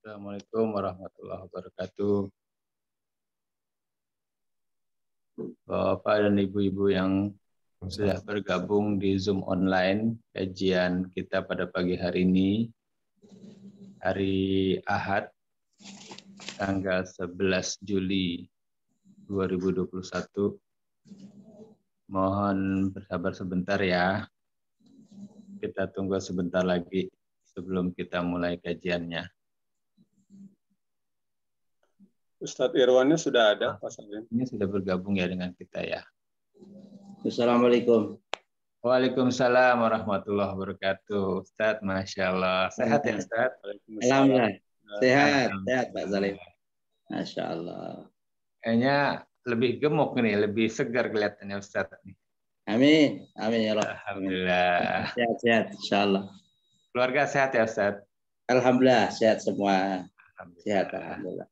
Assalamualaikum warahmatullahi wabarakatuh. Bapak dan Ibu-Ibu yang sudah bergabung di Zoom online kajian kita pada pagi hari ini, hari Ahad, tanggal 11 Juli 2021. Mohon bersabar sebentar ya. Kita tunggu sebentar lagi sebelum kita mulai kajiannya. Ustadz Irwannya sudah ada, Pak Salim. Ini sudah bergabung ya dengan kita ya. Assalamualaikum. Waalaikumsalam warahmatullahi wabarakatuh. Ustadz, Masya Allah. Sehat ya Ustadz? Alhamdulillah. Sehat Pak Salim. Masya Allah. Kayaknya lebih gemuk nih, lebih segar kelihatannya Ustadz. Amin. Amin ya Allah. Alhamdulillah. Sehat-sehat insya Allah. Keluarga sehat ya Ustadz? Alhamdulillah sehat semua. Alhamdulillah. Sehat Alhamdulillah.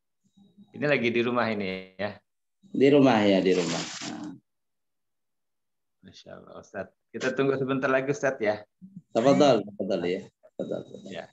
Ini lagi di rumah ini ya? Di rumah ya, di rumah. Masya Allah Ustadz. Kita tunggu sebentar lagi Ustadz ya. Tafadhal ya. Tafadhal. Ya.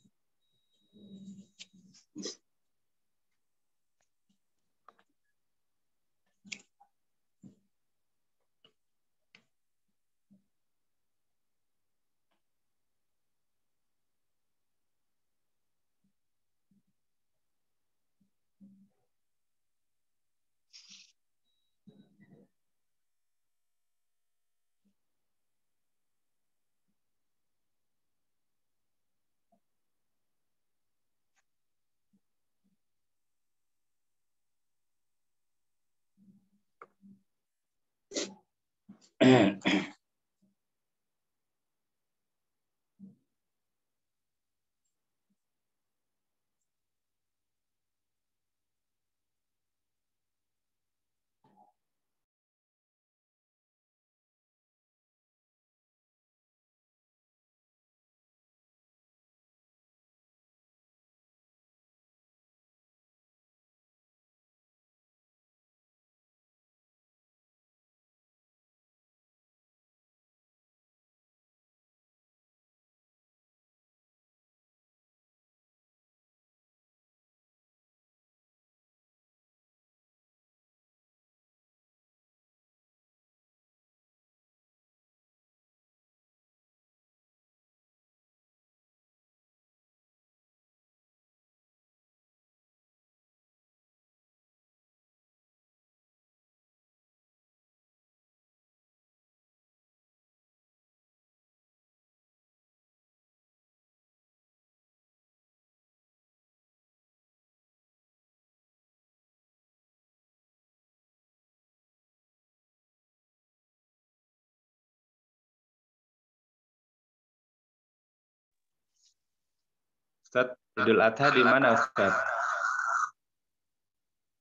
Ustadz, Idul Adha di mana Ustadz?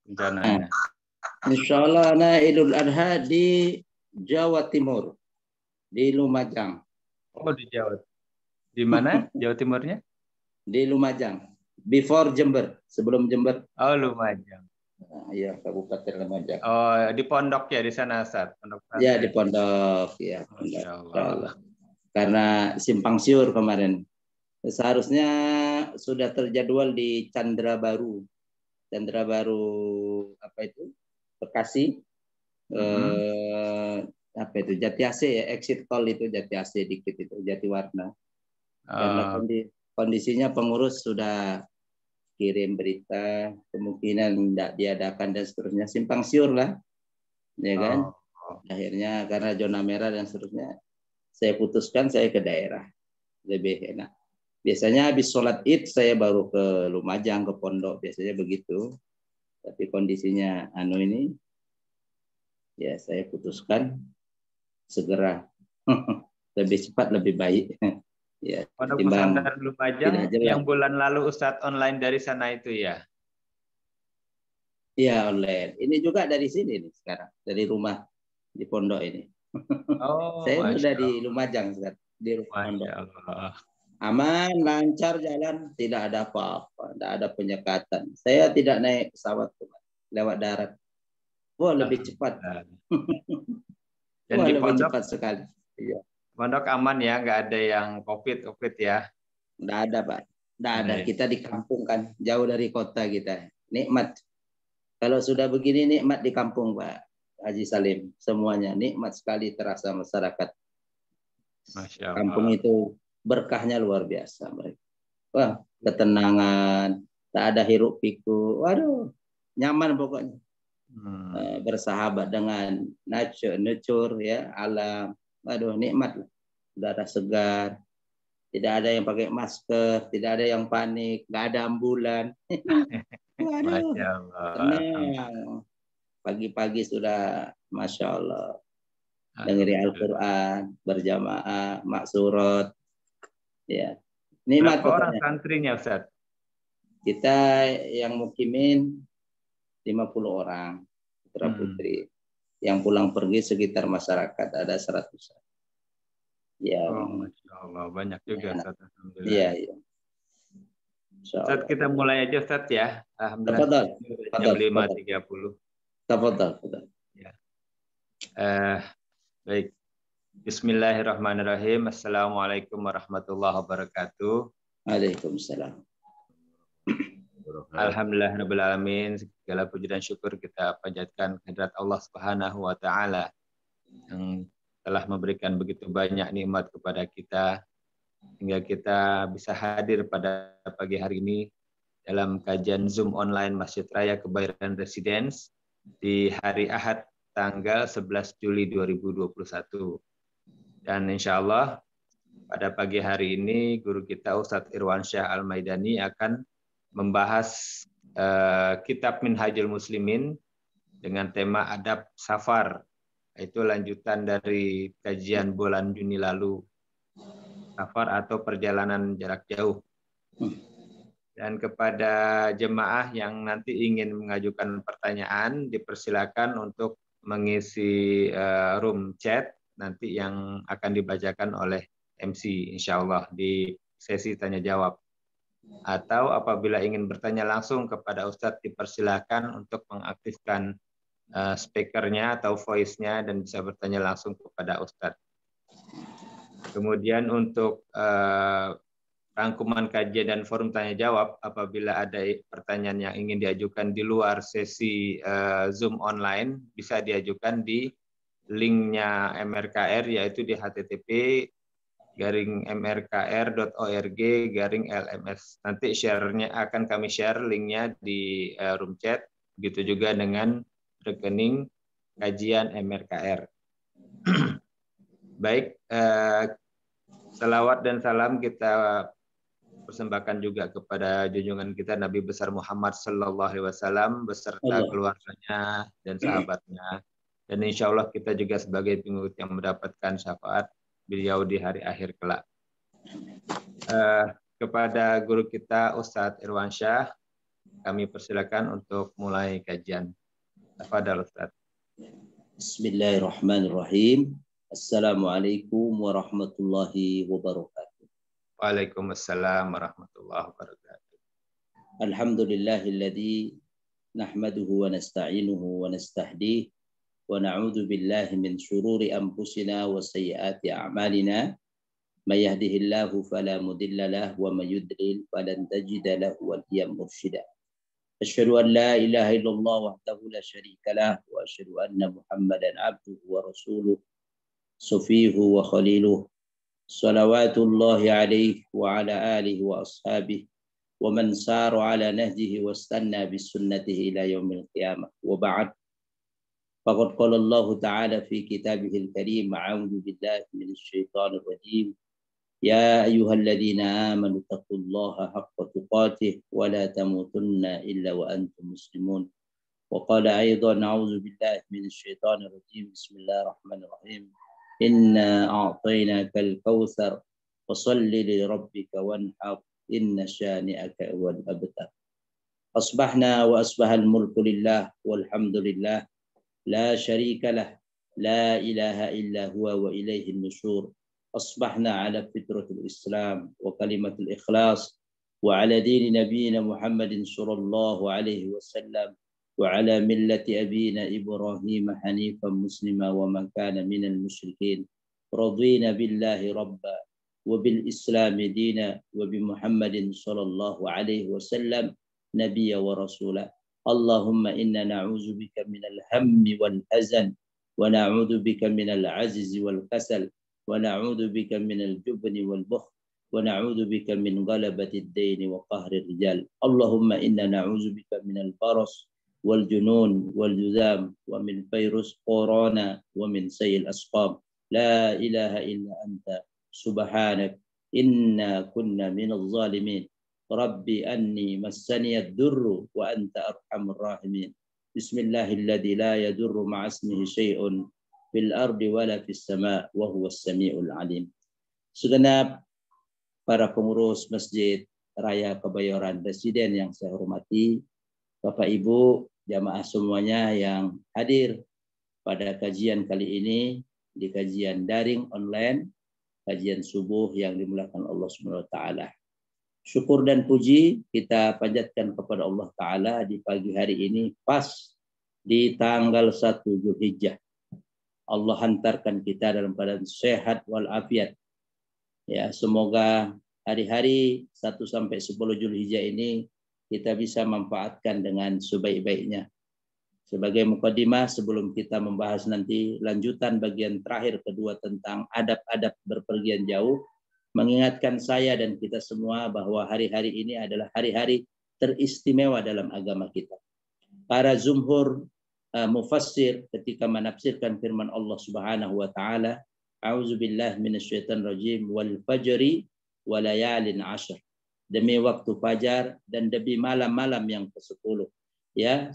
Rencananya. Insya Allah Idul Adha di Jawa Timur, di Lumajang. Oh di Jawa. Di mana Jawa Timurnya? Di Lumajang. Before Jember, sebelum Jember. Oh Lumajang. Iya, Kabupaten Lumajang. Oh di pondok ya di sana Ustadz? Ya di pondok ya. Masya Allah. Karena simpang siur kemarin. Seharusnya sudah terjadwal di Chandra Baru apa itu? Bekasi. Apa itu? Jati AC ya, exit tol itu Jati AC dikit itu, Jati Warna. Karena kondisinya pengurus sudah kirim berita kemungkinan tidak diadakan dan seterusnya, simpang siur lah, ya kan? Akhirnya karena zona merah dan seterusnya, saya putuskan saya ke daerah lebih enak. Biasanya habis sholat Id saya baru ke Lumajang, ke pondok, biasanya begitu. Tapi kondisinya ini, ya saya putuskan segera lebih cepat lebih baik. Ya, Pondok Pesantren Lumajang yang bulan lalu Ustadz online dari sana itu ya? Iya online. Ini juga dari sini nih sekarang, dari rumah di pondok ini. Oh, saya sudah di Lumajang sekarang, di rumah pondok. Aman, lancar jalan, tidak ada apa-apa, tidak ada penyekatan. Saya tidak naik pesawat, lewat darat. Wah, lebih cepat. Dan wah, di lebih pondok, cepat sekali. Iya. Pondok aman ya, nggak ada yang COVID ya? Nggak ada, Pak. Nggak ada, kita di kampung kan, jauh dari kota kita. Nikmat. Kalau sudah begini nikmat di kampung Pak Haji Salim. Semuanya nikmat sekali terasa masyarakat. Masya Allah. Kampung itu berkahnya luar biasa mereka. Wah, ketenangan, tak ada hiruk pikuk. Waduh, nyaman pokoknya. Bersahabat dengan nature ya, alam. Waduh, nikmat. Udara segar. Tidak ada yang pakai masker, tidak ada yang panik, nggak ada ambulan. Waduh, tenang. Pagi-pagi sudah, Masya Allah. Dengerin Al-Quran, berjamaah, maksurat. Ya. Nikmat berapa orang pokoknya. santrinya Ustaz? Kita yang mukimin 50 orang, putra putri. Yang pulang pergi sekitar masyarakat ada 100. Ya. Masya Allah, banyak juga Ustaz. Alhamdulillah. Iya, iya. Ustaz, kita mulai aja Ustaz ya. Alhamdulillah. Jam 5.30. Tafadhal. Ya. Baik. Bismillahirrahmanirrahim. Assalamualaikum warahmatullahi wabarakatuh. Waalaikumsalam. Alhamdulillahirabbil alamin. Segala puji dan syukur kita panjatkan kehadirat Allah Subhanahu wa taala yang telah memberikan begitu banyak nikmat kepada kita hingga kita bisa hadir pada pagi hari ini dalam kajian Zoom online Masjid Raya Kebayoran Residence di hari Ahad tanggal 11 Juli 2021. Dan insya Allah pada pagi hari ini guru kita Ustadz Irwansyah Al-Maidani akan membahas kitab Minhajul Muslimin dengan tema adab safar. Itu lanjutan dari kajian bulan Juni lalu. Safar atau perjalanan jarak jauh. Dan kepada jemaah yang nanti ingin mengajukan pertanyaan, dipersilakan untuk mengisi room chat nanti yang akan dibacakan oleh MC insya Allah di sesi tanya jawab. Atau apabila ingin bertanya langsung kepada Ustadz, dipersilakan untuk mengaktifkan speakernya atau voice-nya dan bisa bertanya langsung kepada Ustadz. Kemudian untuk rangkuman kajian dan forum tanya jawab, apabila ada pertanyaan yang ingin diajukan di luar sesi Zoom online, bisa diajukan di linknya MRKR, yaitu di http://mrkr.org/LMS. Nanti share-nya akan kami share linknya di room chat, begitu juga dengan rekening kajian MRKR. Baik, salawat dan salam kita persembahkan juga kepada junjungan kita Nabi besar Muhammad sallallahu alaihi wasallam beserta keluarganya dan sahabatnya. Dan insya Allah kita juga sebagai pengikut yang mendapatkan syafaat beliau di hari akhir kelak. Kepada guru kita Ustadz Irwansyah, kami persilakan untuk mulai kajian. Tafadhal Ustadz. Bismillahirrahmanirrahim. Assalamualaikum warahmatullahi wabarakatuh. Waalaikumsalam warahmatullahi wabarakatuh. Alhamdulillahilladzi nahmaduhu wa nasta'inuhu wa nastahdihi wa na'udzu billahi min syururi anfusina wa sayyiati a'malina. May yahdihillahu fala mudilla lahu wa may yudlil falan tajida lahu waliyyan mursyida. Asyhadu an la ilaha illallah wahdahu la syarika lah wa asyhadu anna Muhammadan abduhu wa rasuluh sufihu wa khaliluh. Salawatullahi alaihi wa ala alihi wa ashabihi wa man sara ala nahjihi wa istanna bi sunnatihi ila yaumil qiyamah. Wa ba'd. Faqad qala Allah Ta'ala fi kitabihil karim, a'udzu billahi minasy syaithanir rajim. Ya ayyuhalladzina amanu taqullaha haqqa tuqatih wa la tamutunna illa wa antum muslimun. Wa qala aidan a'udzu billahi minasy syaithanir rajim. Bismillahirrahmanirrahim. Inna a'tainakal kautsar fashalli li rabbika wanhar inna syani'aka wal abtar. Asbahna wa asbahal mulku lillah walhamdulillah la syarika lah la ilaha illa huwa wa ilaihi nusyur. Asbahna ala fitratul Islam wa kalimatul ikhlas wa ala dini nabiyina Muhammadin sallallahu alaihi wasallam wa ala millati abina Ibrahim hanifan muslima wa man kana minal musyrikin. Radina billahi rabba وبالإسلام دينا وبمحمد صلى الله عليه وسلم نبيا ورسولا. اللهم إنا نعوذ بك من الهم والحزن ونعوذ بك من العجز والكسل ونعوذ بك من الجبن والبخل ونعوذ بك من غلبة الدين وقهر الرجال. اللهم إنا نعوذ بك من البرص والجنون والجذام ومن فيروس كورونا ومن سيء الأسقام. لا إله إلا أنت سبحانك إنا كنا من الظالمين. ربي أني مسني الضر وأنت أرحم الراحمين. بسم الله الذي لا يضر مع اسمه شيء في الأرض ولا في السماء وهو السميع العليم. Segenap para pengurus Masjid Raya Kebayoran Residen yang saya hormati, Bapak Ibu jamaah semuanya yang hadir pada kajian kali ini, di kajian daring online, kajian subuh yang dimuliakan Allah Subhanahu wa taala. Syukur dan puji kita panjatkan kepada Allah Ta'ala di pagi hari ini pas di tanggal 1 Zulhijjah. Allah hantarkan kita dalam keadaan sehat walafiat. Ya, semoga hari-hari 1 sampai 10 Zulhijjah ini kita bisa manfaatkan dengan sebaik-baiknya. Sebagai mukadimah sebelum kita membahas nanti lanjutan bagian terakhir kedua tentang adab-adab berpergian jauh, mengingatkan saya dan kita semua bahwa hari-hari ini adalah hari-hari teristimewa dalam agama kita. Para jumhur mufassir ketika menafsirkan firman Allah Subhanahu wa taala, A'udzubillahi minasyaitonir rajim wal fajri wa layalin 'ashr. Demi waktu fajar dan demi malam-malam yang ke-10. Ya,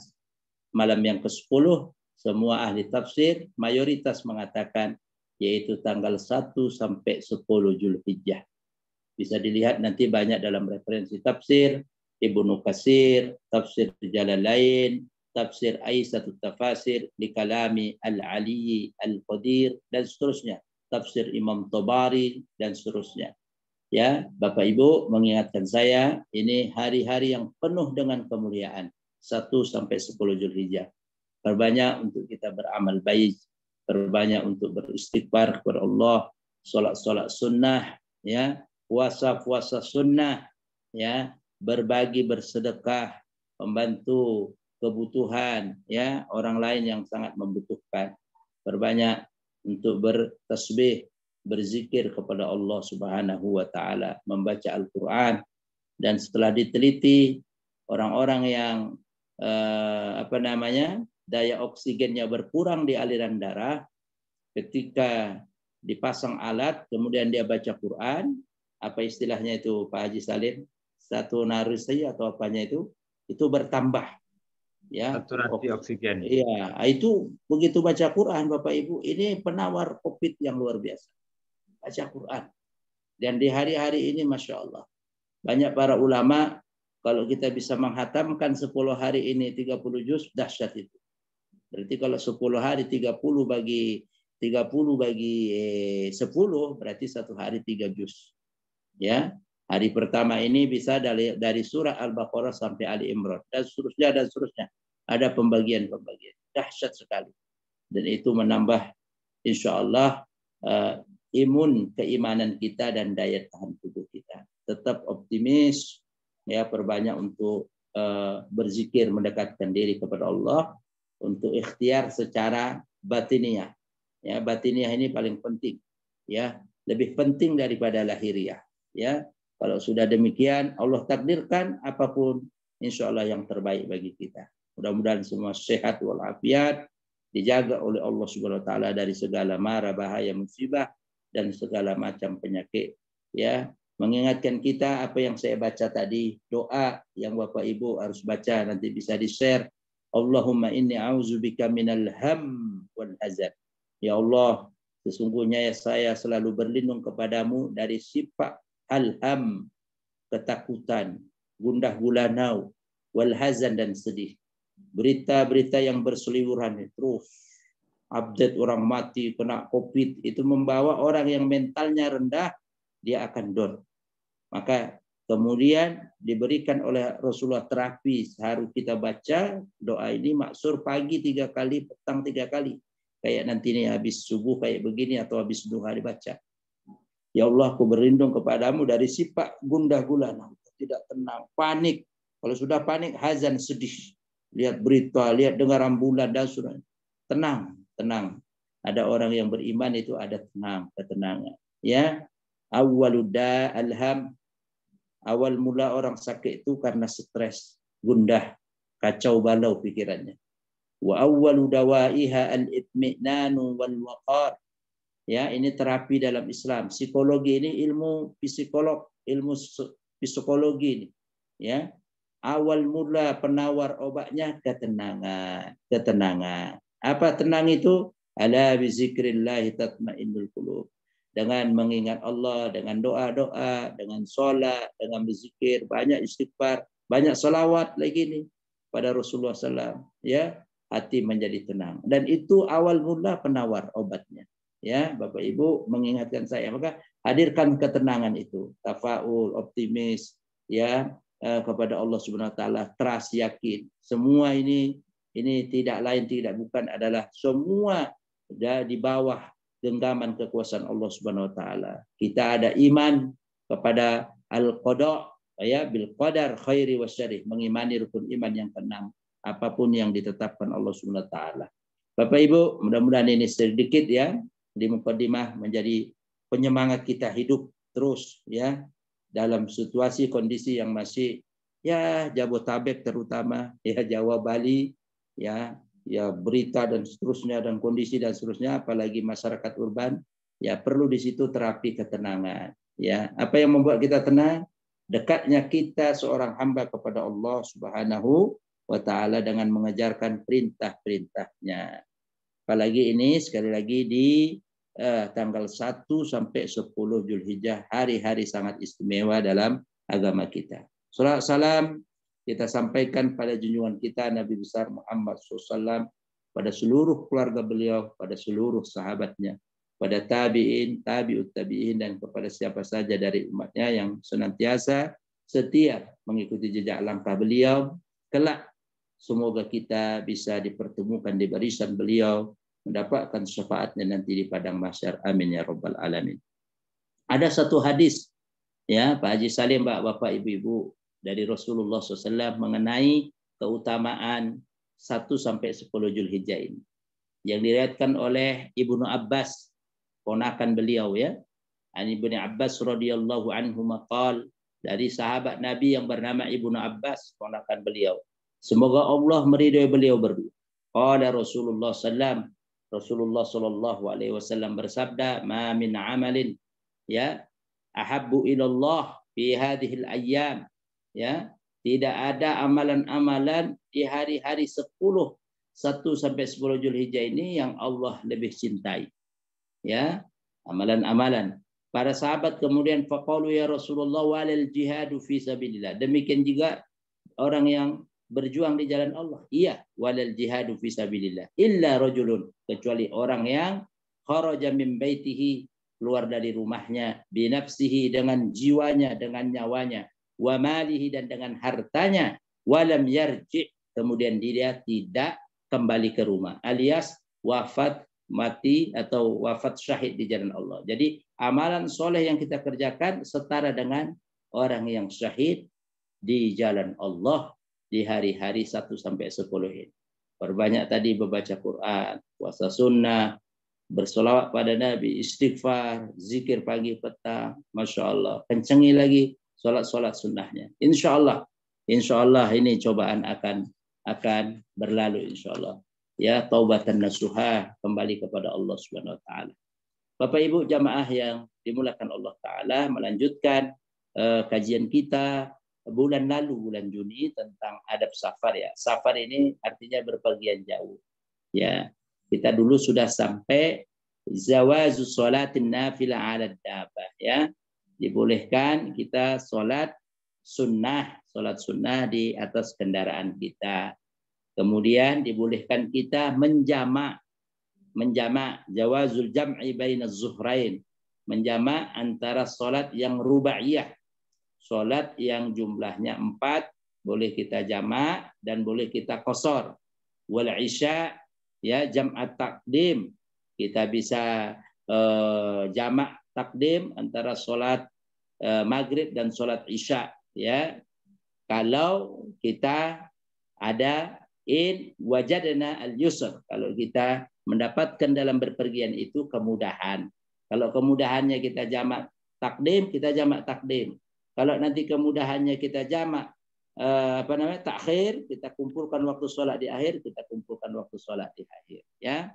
malam yang ke-10 semua ahli tafsir mayoritas mengatakan yaitu tanggal 1 sampai 10 Zulhijjah. Bisa dilihat nanti banyak dalam referensi tafsir, Ibnu Katsir, tafsir Jalalain, tafsir Aisyatut Tafasir, di kalami Al-Ali, Al-Qadir, dan seterusnya. Tafsir Imam Tabari, dan seterusnya. Ya, Bapak Ibu mengingatkan saya, ini hari-hari yang penuh dengan kemuliaan. 1 sampai 10 Zulhijjah. Perbanyak untuk kita beramal baik, perbanyak untuk beristighfar kepada Allah, salat-salat sunnah, ya, puasa-puasa sunnah, ya, berbagi, bersedekah, membantu kebutuhan, ya, orang lain yang sangat membutuhkan. Perbanyak untuk bertasbih, berzikir kepada Allah Subhanahu wa taala, membaca Al-Qur'an, dan setelah diteliti orang-orang yang daya oksigennya berkurang di aliran darah, ketika dipasang alat kemudian dia baca Quran, apa istilahnya itu Pak Haji Salim, satu narasi atau apanya itu bertambah, ya, saturasi oksigen. Iya, itu begitu baca Quran Bapak Ibu, ini penawar COVID yang luar biasa, baca Quran. Dan di hari-hari ini Masya Allah banyak para ulama, kalau kita bisa menghatamkan 10 hari ini 30 juz, dahsyat itu. Berarti kalau 10 hari 30 bagi 10 berarti satu hari 3 juz. Ya, hari pertama ini bisa dari surah Al-Baqarah sampai Ali Imran dan seterusnya. Ada pembagian-pembagian. Dahsyat sekali. Dan itu menambah insya Allah imun keimanan kita dan daya tahan tubuh kita. Tetap optimis, ya, perbanyak untuk berzikir, mendekatkan diri kepada Allah, untuk ikhtiar secara batiniah. Ya, batiniah ini paling penting, ya, lebih penting daripada lahiriah, ya. Kalau sudah demikian, Allah takdirkan apapun insya Allah yang terbaik bagi kita. Mudah-mudahan semua sehat walafiat, dijaga oleh Allah Subhanahu wa taala dari segala mara bahaya musibah dan segala macam penyakit, ya. Mengingatkan kita apa yang saya baca tadi, doa yang Bapak Ibu harus baca, nanti bisa di-share. Allahumma inni a'udzubika minal ham wal hazan. Ya Allah, sesungguhnya ya saya selalu berlindung kepadamu dari sifat al-ham, ketakutan, gundah gulanau, wal hazan, dan sedih. Berita-berita yang berseliweran terus. Update orang mati, kena COVID, itu membawa orang yang mentalnya rendah, dia akan down. Maka kemudian diberikan oleh Rasulullah terapi, harus kita baca doa ini maksur pagi 3 kali, petang 3 kali. Kayak nanti ini habis subuh kayak begini atau habis duha dibaca. Ya Allah, aku berlindung kepadamu dari sifat gundah gulana, tidak tenang, panik. Kalau sudah panik, hazan, sedih. Lihat berita, lihat dengar ambulan dan sudah tenang, tenang. Ada orang yang beriman itu ada tenang, ketenangan. Ya, awwaluda alham. Awal mula orang sakit itu karena stres, gundah, kacau balau pikirannya. Wa awwalu dawaiha al-itmi'nanu wal waqar. Ya, ini terapi dalam Islam. Psikologi ini ilmu psikolog, ilmu psikologi ini. Ya. Awal mula penawar obatnya ketenangan, ketenangan. Apa tenang itu? Ala bi zikrillah tatmainnul qulub. Dengan mengingat Allah, dengan doa-doa, dengan sholat, dengan berzikir, banyak istighfar, banyak salawat lagi nih pada Rasulullah SAW. Ya, hati menjadi tenang. Dan itu awal mula penawar obatnya. Ya, Bapak Ibu mengingatkan saya, maka hadirkan ketenangan itu, tafaul, optimis, ya, kepada Allah Subhanahu Wa Taala, trust, yakin. Semua ini tidak lain tidak bukan adalah semua di bawah genggaman kekuasaan Allah Subhanahu Wa Taala. Kita ada iman kepada al-qada, ya, bil qadar khairi wa syarri, mengimani rukun iman yang keenam, apapun yang ditetapkan Allah Subhanahu Wa Taala. Bapak Ibu, mudah-mudahan ini sedikit ya di mukadimah menjadi penyemangat kita hidup terus ya dalam situasi kondisi yang masih ya Jabotabek terutama ya Jawa, Bali ya berita dan seterusnya dan kondisi dan seterusnya, apalagi masyarakat urban ya perlu di situ terapi ketenangan ya. Apa yang membuat kita tenang? Dekatnya kita seorang hamba kepada Allah Subhanahu wa Ta'ala dengan mengejarkan perintah-perintahnya. Apalagi ini sekali lagi di tanggal 1 sampai 10 Zulhijjah, hari-hari sangat istimewa dalam agama kita. Salam salam kita sampaikan pada junjungan kita Nabi besar Muhammad SAW, pada seluruh keluarga beliau, pada seluruh sahabatnya, pada tabi'in, tabi'ut tabi'in, dan kepada siapa saja dari umatnya yang senantiasa setia mengikuti jejak langkah beliau. Kelak semoga kita bisa dipertemukan di barisan beliau, mendapatkan syafaatnya nanti di padang mahsyar. Amin ya rabbal alamin. Ada satu hadis ya Pak Haji Salim, Bapak Ibu-ibu, dari Rasulullah SAW mengenai keutamaan 1 sampai 10 Zulhijjah ini, yang diriwayatkan oleh Ibnu Abbas, ponakan beliau ya. An Ibnu Abbas radhiyallahu anhu maqal, dari sahabat Nabi yang bernama Ibnu Abbas, ponakan beliau. Semoga Allah meridhai beliau berdua. Qala Rasulullah sallallahu Rasulullah sallallahu alaihi wasallam bersabda, "Ma min amalin ya ahabbu ilallah fi hadhil ayyam." Ya, tidak ada amalan-amalan di hari-hari 1 sampai 10 Zulhijjah ini yang Allah lebih cintai. Ya, amalan-amalan. Para sahabat kemudian faqalu ya Rasulullah walil jihadu fi sabilillah. Demikian juga orang yang berjuang di jalan Allah. Iya, walil jihadu fi sabilillah. Illa rajulun, kecuali orang yang kharaja min baitihi, keluar dari rumahnya, binafsihi, dengan jiwanya, dengan nyawanya, wa malihi, dan dengan hartanya, walam yarji, kemudian dia tidak kembali ke rumah, alias wafat mati atau wafat syahid di jalan Allah. Jadi amalan soleh yang kita kerjakan setara dengan orang yang syahid di jalan Allah di hari-hari 1 sampai 10 ini. Perbanyak tadi membaca Quran, puasa sunnah, bersolawat pada Nabi, istighfar, zikir pagi petang, Masya Allah. Kencengi lagi solat sunnahnya. Insya Allah ini cobaan akan berlalu insya Allah. Ya, taubatan nasuha, kembali kepada Allah Subhanahu Wa Taala. Bapak Ibu jamaah yang dimulakan Allah Taala, melanjutkan kajian kita bulan lalu, bulan Juni, tentang adab safar ya. Safar ini artinya berpergian jauh. Ya, kita dulu sudah sampai zawazu sholatin nafilah ala dabah ya. Dibolehkan kita sholat sunnah di atas kendaraan kita. Kemudian dibolehkan kita menjamak jawazul jam'i bainaz zuhrain, menjamak antara sholat yang rubaiyah, sholat yang jumlahnya 4 boleh kita jamak dan boleh kita qasar. Wal isya ya jam'at taqdim, kita bisa jamak takdim antara sholat maghrib dan sholat isya, ya. Kalau kita ada in wajadna al-yusr, kalau kita mendapatkan dalam berpergian itu kemudahan. Kalau kemudahannya kita jamak takdim, kita jamak takdim. Kalau nanti kemudahannya kita jamak takhir, kita kumpulkan waktu sholat di akhir, kita kumpulkan waktu sholat di akhir, ya.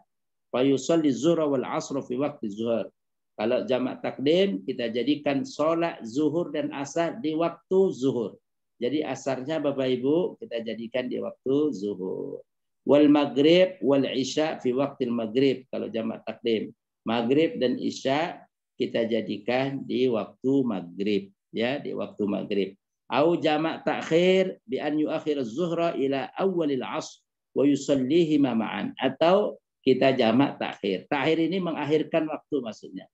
Fa yusalli zuhra wal asr fi waqti zuhur. Kalau jamak takdim, kita jadikan sholat zuhur dan asar di waktu zuhur. Jadi asarnya Bapak Ibu kita jadikan di waktu zuhur. Wal maghrib wal isya fi waqtil maghrib. Kalau jamak takdim, maghrib dan isya kita jadikan di waktu maghrib, ya, di waktu maghrib. Au jamak takhir bi an yuakhir az-zuhra ila awalil 'ashr wa yusallihima ma'an. Atau kita jamak takhir. Takhir ini mengakhirkan waktu maksudnya.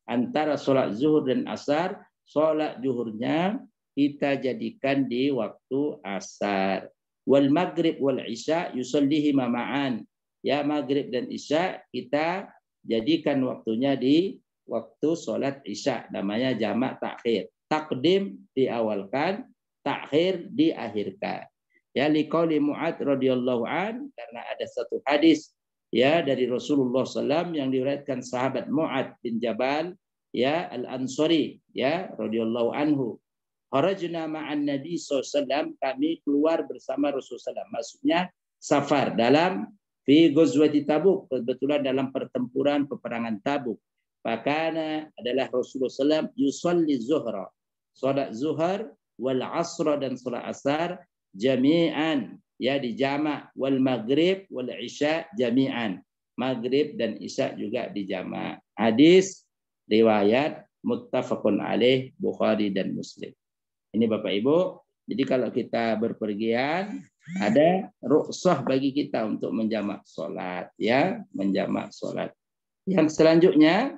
Antara sholat zuhur dan asar, sholat zuhurnya kita jadikan di waktu asar. Wal maghrib wal isya yusallihima ma'an. Ya, maghrib dan isya kita jadikan waktunya di waktu sholat isya. Namanya jamak takhir. Takdim diawalkan, takhir diakhirkan. Ya, liqauli Mu'adz radhiyallahu an, karena ada satu hadis ya dari Rasulullah SAW yang diriwayatkan sahabat Mu'adz bin Jabal ya al-Ansari ya radhiyallahu anhu. Kharajna ma'an Nabi SAW, kami keluar bersama Rasulullah SAW. Maksudnya safar dalam fi ghazwati Tabuk, kebetulan dalam pertempuran peperangan Tabuk. Pakana adalah Rasulullah SAW yusalli zuhra, salat zuhur, wal asra dan salat asar jami'an, ya dijamak, wal maghrib wal isya jami'an, maghrib dan isya juga dijamak. Hadis riwayat muttafaqun alaih Bukhari dan Muslim. Ini Bapak Ibu, jadi kalau kita berpergian ada rukhsah bagi kita untuk menjamak salat, ya, menjamak salat. Yang selanjutnya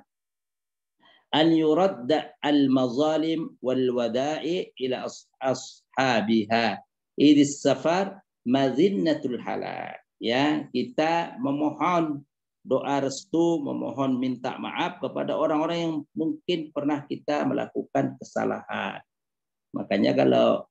an yuradda al-mazalim wal wada'i ila ashabiha idis safar mazinnatul halal, ya, kita memohon doa restu, memohon minta maaf kepada orang-orang yang mungkin pernah kita melakukan kesalahan. Makanya kalau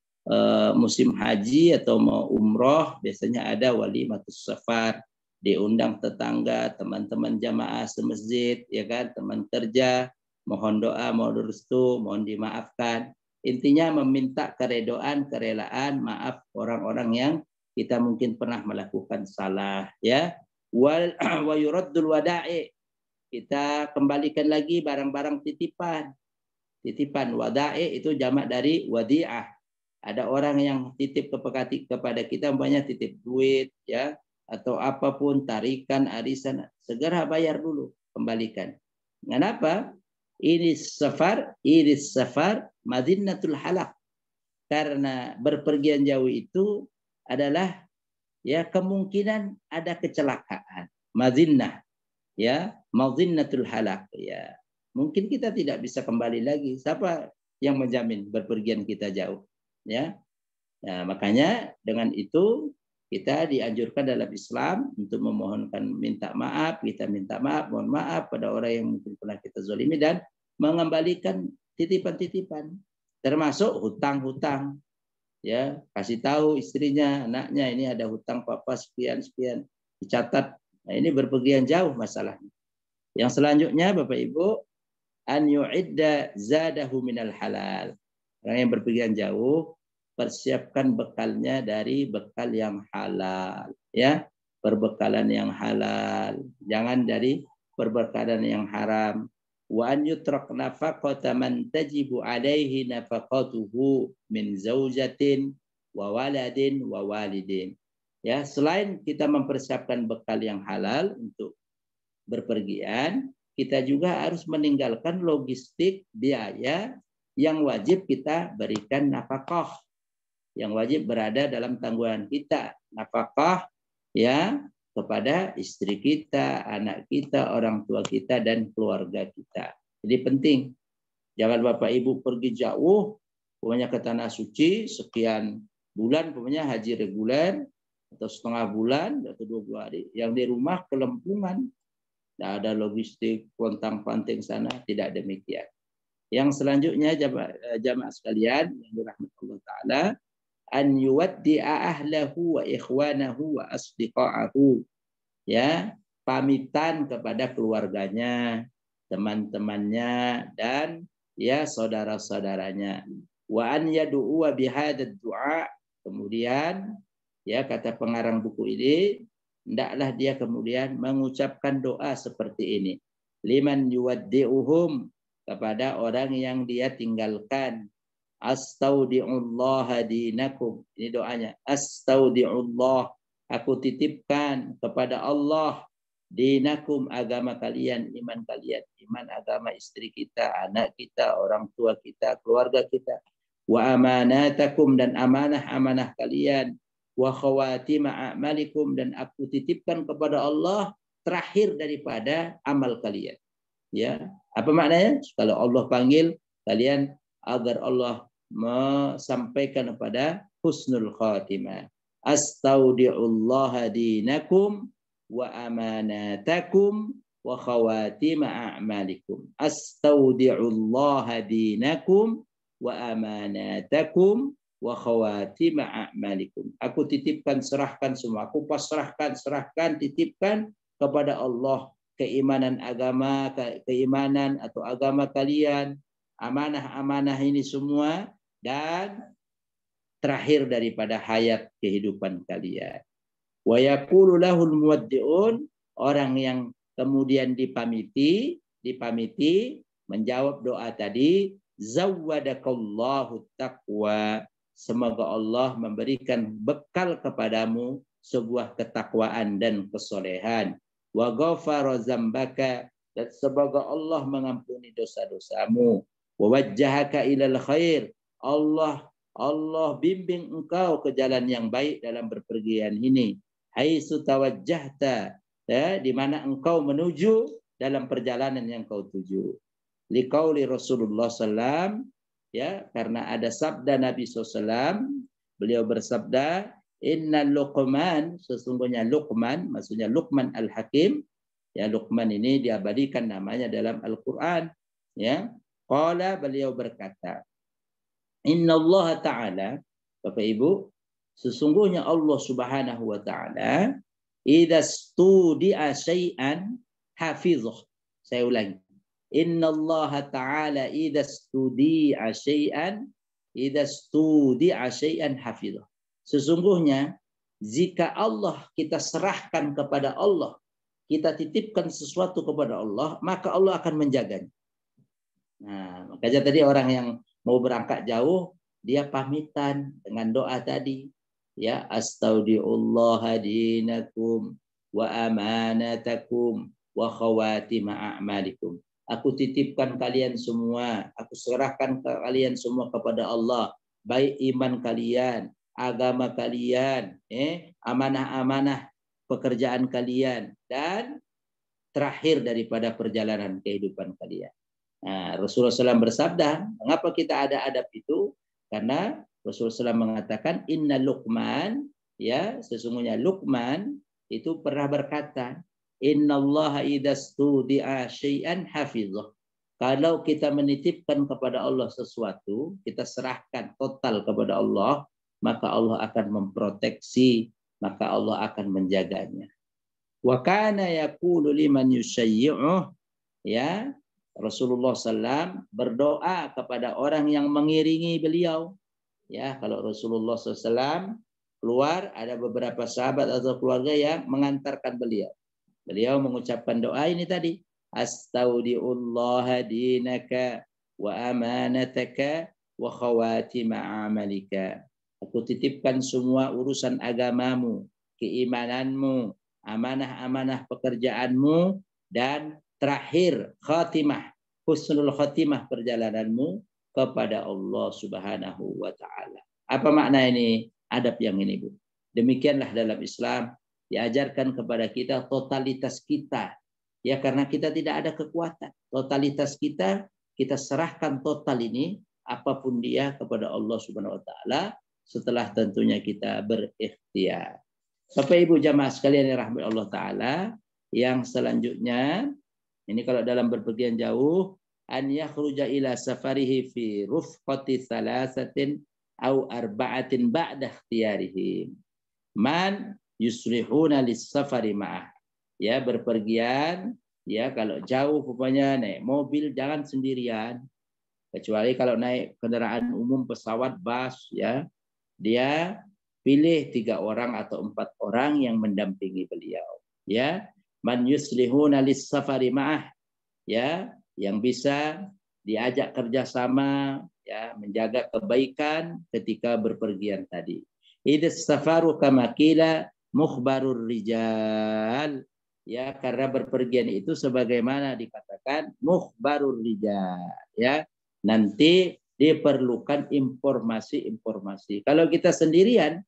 musim haji atau mau umroh biasanya ada walimatus safar, diundang tetangga, teman-teman jamaah semasjid, ya kan, teman kerja, mohon doa, mohon restu, mohon dimaafkan. Intinya meminta keredoan, kerelaan, maaf orang-orang yang kita mungkin pernah melakukan salah, ya. Wa yuraddul wada'i, kita kembalikan lagi barang-barang titipan. Titipan wada'i itu jamak dari wadi'ah. Ada orang yang titip kepada kita, umpamanya titip duit, ya, atau apapun, tarikan, arisan, segera bayar dulu, kembalikan. Kenapa? Iris safar madinnatul halak. Karena berpergian jauh itu adalah ya kemungkinan ada kecelakaan. Madinnah, ya, madinnatul halak, ya. Mungkin kita tidak bisa kembali lagi. Siapa yang menjamin berpergian kita jauh, ya? Nah, makanya dengan itu kita dianjurkan dalam Islam untuk memohonkan minta maaf, kita minta maaf, mohon maaf pada orang yang mungkin pernah kita zalimi dan mengembalikan titipan-titipan, termasuk hutang-hutang. Ya, kasih tahu istrinya, anaknya, ini ada hutang papa sekian-sekian, dicatat. Nah, ini berpergian jauh masalahnya. Yang selanjutnya Bapak Ibu, an yu'idda zadahu minal halal. Orang yang berpergian jauh persiapkan bekalnya dari bekal yang halal, ya, perbekalan yang halal, jangan dari perbekalan yang haram. Wa an yutrak nafaqata man tajibu alaihi nafaqatuhu min zaujatin wa waladin wa walidin. Ya, selain kita mempersiapkan bekal yang halal untuk berpergian, kita juga harus meninggalkan logistik biaya yang wajib kita berikan nafkah, yang wajib berada dalam tanggungan kita, nafkah, ya, kepada istri kita, anak kita, orang tua kita, dan keluarga kita. Jadi penting, jangan Bapak Ibu pergi jauh, pokoknya ke tanah suci sekian bulan, pokoknya haji reguler atau setengah bulan atau 20 hari, yang di rumah kelempungan, tidak ada logistik, pontang-panting sana, tidak demikian. Yang selanjutnya jamaah sekalian yang dirahmati Allah Ta'ala, an yuwaddi'a ahlahu wa ikhwanahu wa asdiqa'ahu. Ya, pamitan kepada keluarganya, teman-temannya, dan ya saudara-saudaranya. Wa an yadu'u bihadzal du'a. Kemudian ya kata pengarang buku ini, hendaklah dia kemudian mengucapkan doa seperti ini. Liman yuwaddi'uhum, kepada orang yang dia tinggalkan. Astaudi'ullah dinakum. Ini doanya. Astaudi'ullah, aku titipkan kepada Allah dinakum, agama kalian, iman kalian, iman agama istri kita, anak kita, orang tua kita, keluarga kita. Wa amanatakum, dan amanah-amanah kalian. Wa khawatima a'malikum, dan aku titipkan kepada Allah terakhir daripada amal kalian. Ya, apa maknanya? Kalau Allah panggil kalian agar Allah sampaikan kepada husnul khatimah. Astaudi'ullah dinakum wa amanatakum wa khawatima a'malikum. Astaudi'ullah dinakum wa amanatakum wa khawatima a'malikum. Aku titipkan, serahkan semua. Aku pasrahkan, serahkan, titipkan kepada Allah keimanan agama, keimanan atau agama kalian, amanah-amanah ini semua, dan terakhir daripada hayat kehidupan kalian. Wa yaqulu lahul muwaddi'un, orang yang kemudian dipamiti menjawab doa tadi, zawwadakallahu taqwa, semoga Allah memberikan bekal kepadamu sebuah ketakwaan dan kesolehan. Wa ghafara dzambaka, dan semoga Allah mengampuni dosa-dosamu. Wa wajjahaka ilal khair, Allah bimbing engkau ke jalan yang baik dalam berpergian ini. Haitsu tawajjahta, ya, di mana engkau menuju dalam perjalanan yang kau tuju. Liqauli Rasulullah sallam, ya, karena ada sabda Nabi sallam, beliau bersabda, Inna Luqman, sesungguhnya Luqman, maksudnya Luqman Al-Hakim, ya, Luqman ini diabadikan namanya dalam Al-Quran, ya. Qala, beliau berkata, Inna Allah Ta'ala, Bapak Ibu, sesungguhnya Allah Subhanahu wa Ta'ala, idza studi'a syai'an hafizah. Saya ulangi. Inna Allah Ta'ala idza studi'a syai'an hafizah. Sesungguhnya jika Allah, kita serahkan kepada Allah, kita titipkan sesuatu kepada Allah, maka Allah akan menjaganya. Nah, makanya tadi orang yang mau berangkat jauh, dia pamitan dengan doa tadi. Ya, astaudi'ullah dinakum wa amanatakum wa khawatima a'malikum. Aku titipkan kalian semua, aku serahkan kalian semua kepada Allah, baik iman kalian, agama kalian, amanah-amanah pekerjaan kalian, dan terakhir daripada perjalanan kehidupan kalian. Nah, Rasulullah SAW bersabda, mengapa kita ada adab itu? Karena Rasulullah SAW mengatakan, Inna Luqman, ya, sesungguhnya Luqman itu pernah berkata, Inna Allah idza studi'a syai'an hafizah. Kalau kita menitipkan kepada Allah sesuatu, kita serahkan total kepada Allah, maka Allah akan memproteksi, maka Allah akan menjaganya. Wa kana yaqulu liman yushayyi'uh, ya, Rasulullah SAW berdoa kepada orang yang mengiringi beliau. Ya, kalau Rasulullah SAW keluar, ada beberapa sahabat atau keluarga yang mengantarkan beliau. Beliau mengucapkan doa ini tadi. Astaudi'ullah dinaka wa amanataka wa khawatima amalika. Aku titipkan semua urusan agamamu, keimananmu, amanah-amanah pekerjaanmu, dan terakhir khatimah, husnul khatimah perjalananmu kepada Allah Subhanahu wa Ta'ala. Apa makna ini? Adab yang ini, Bu. Demikianlah dalam Islam diajarkan kepada kita totalitas kita. Ya, karena kita tidak ada kekuatan. Totalitas kita serahkan total ini, apapun dia, kepada Allah Subhanahu wa Ta'ala, setelah tentunya kita berikhtiar. Bapak Ibu jamaah sekalian yang rahmat Allah Ta'ala, Yang selanjutnya, ini kalau dalam berpergian jauh, an yakhruja ila safarihi fi rufqati thalathatin au arba'atin ba'da ikhtiyarihim. Man yuslihuna lis-safari ma'ah. Ya, berpergian, ya kalau jauh rupanya naik mobil jangan sendirian. Kecuali kalau naik kendaraan umum, pesawat, bus, ya, dia pilih 3 orang atau 4 orang yang mendampingi beliau. Ya, man yuslihuna lis-safari ma'ah, ya, yang bisa diajak kerjasama, ya, menjaga kebaikan ketika berpergian tadi. Idz safaru kama qila mukhbarur rijal. Ya, karena berpergian itu sebagaimana dikatakan mukhbarur rijal, ya. Nanti diperlukan informasi-informasi. Kalau kita sendirian,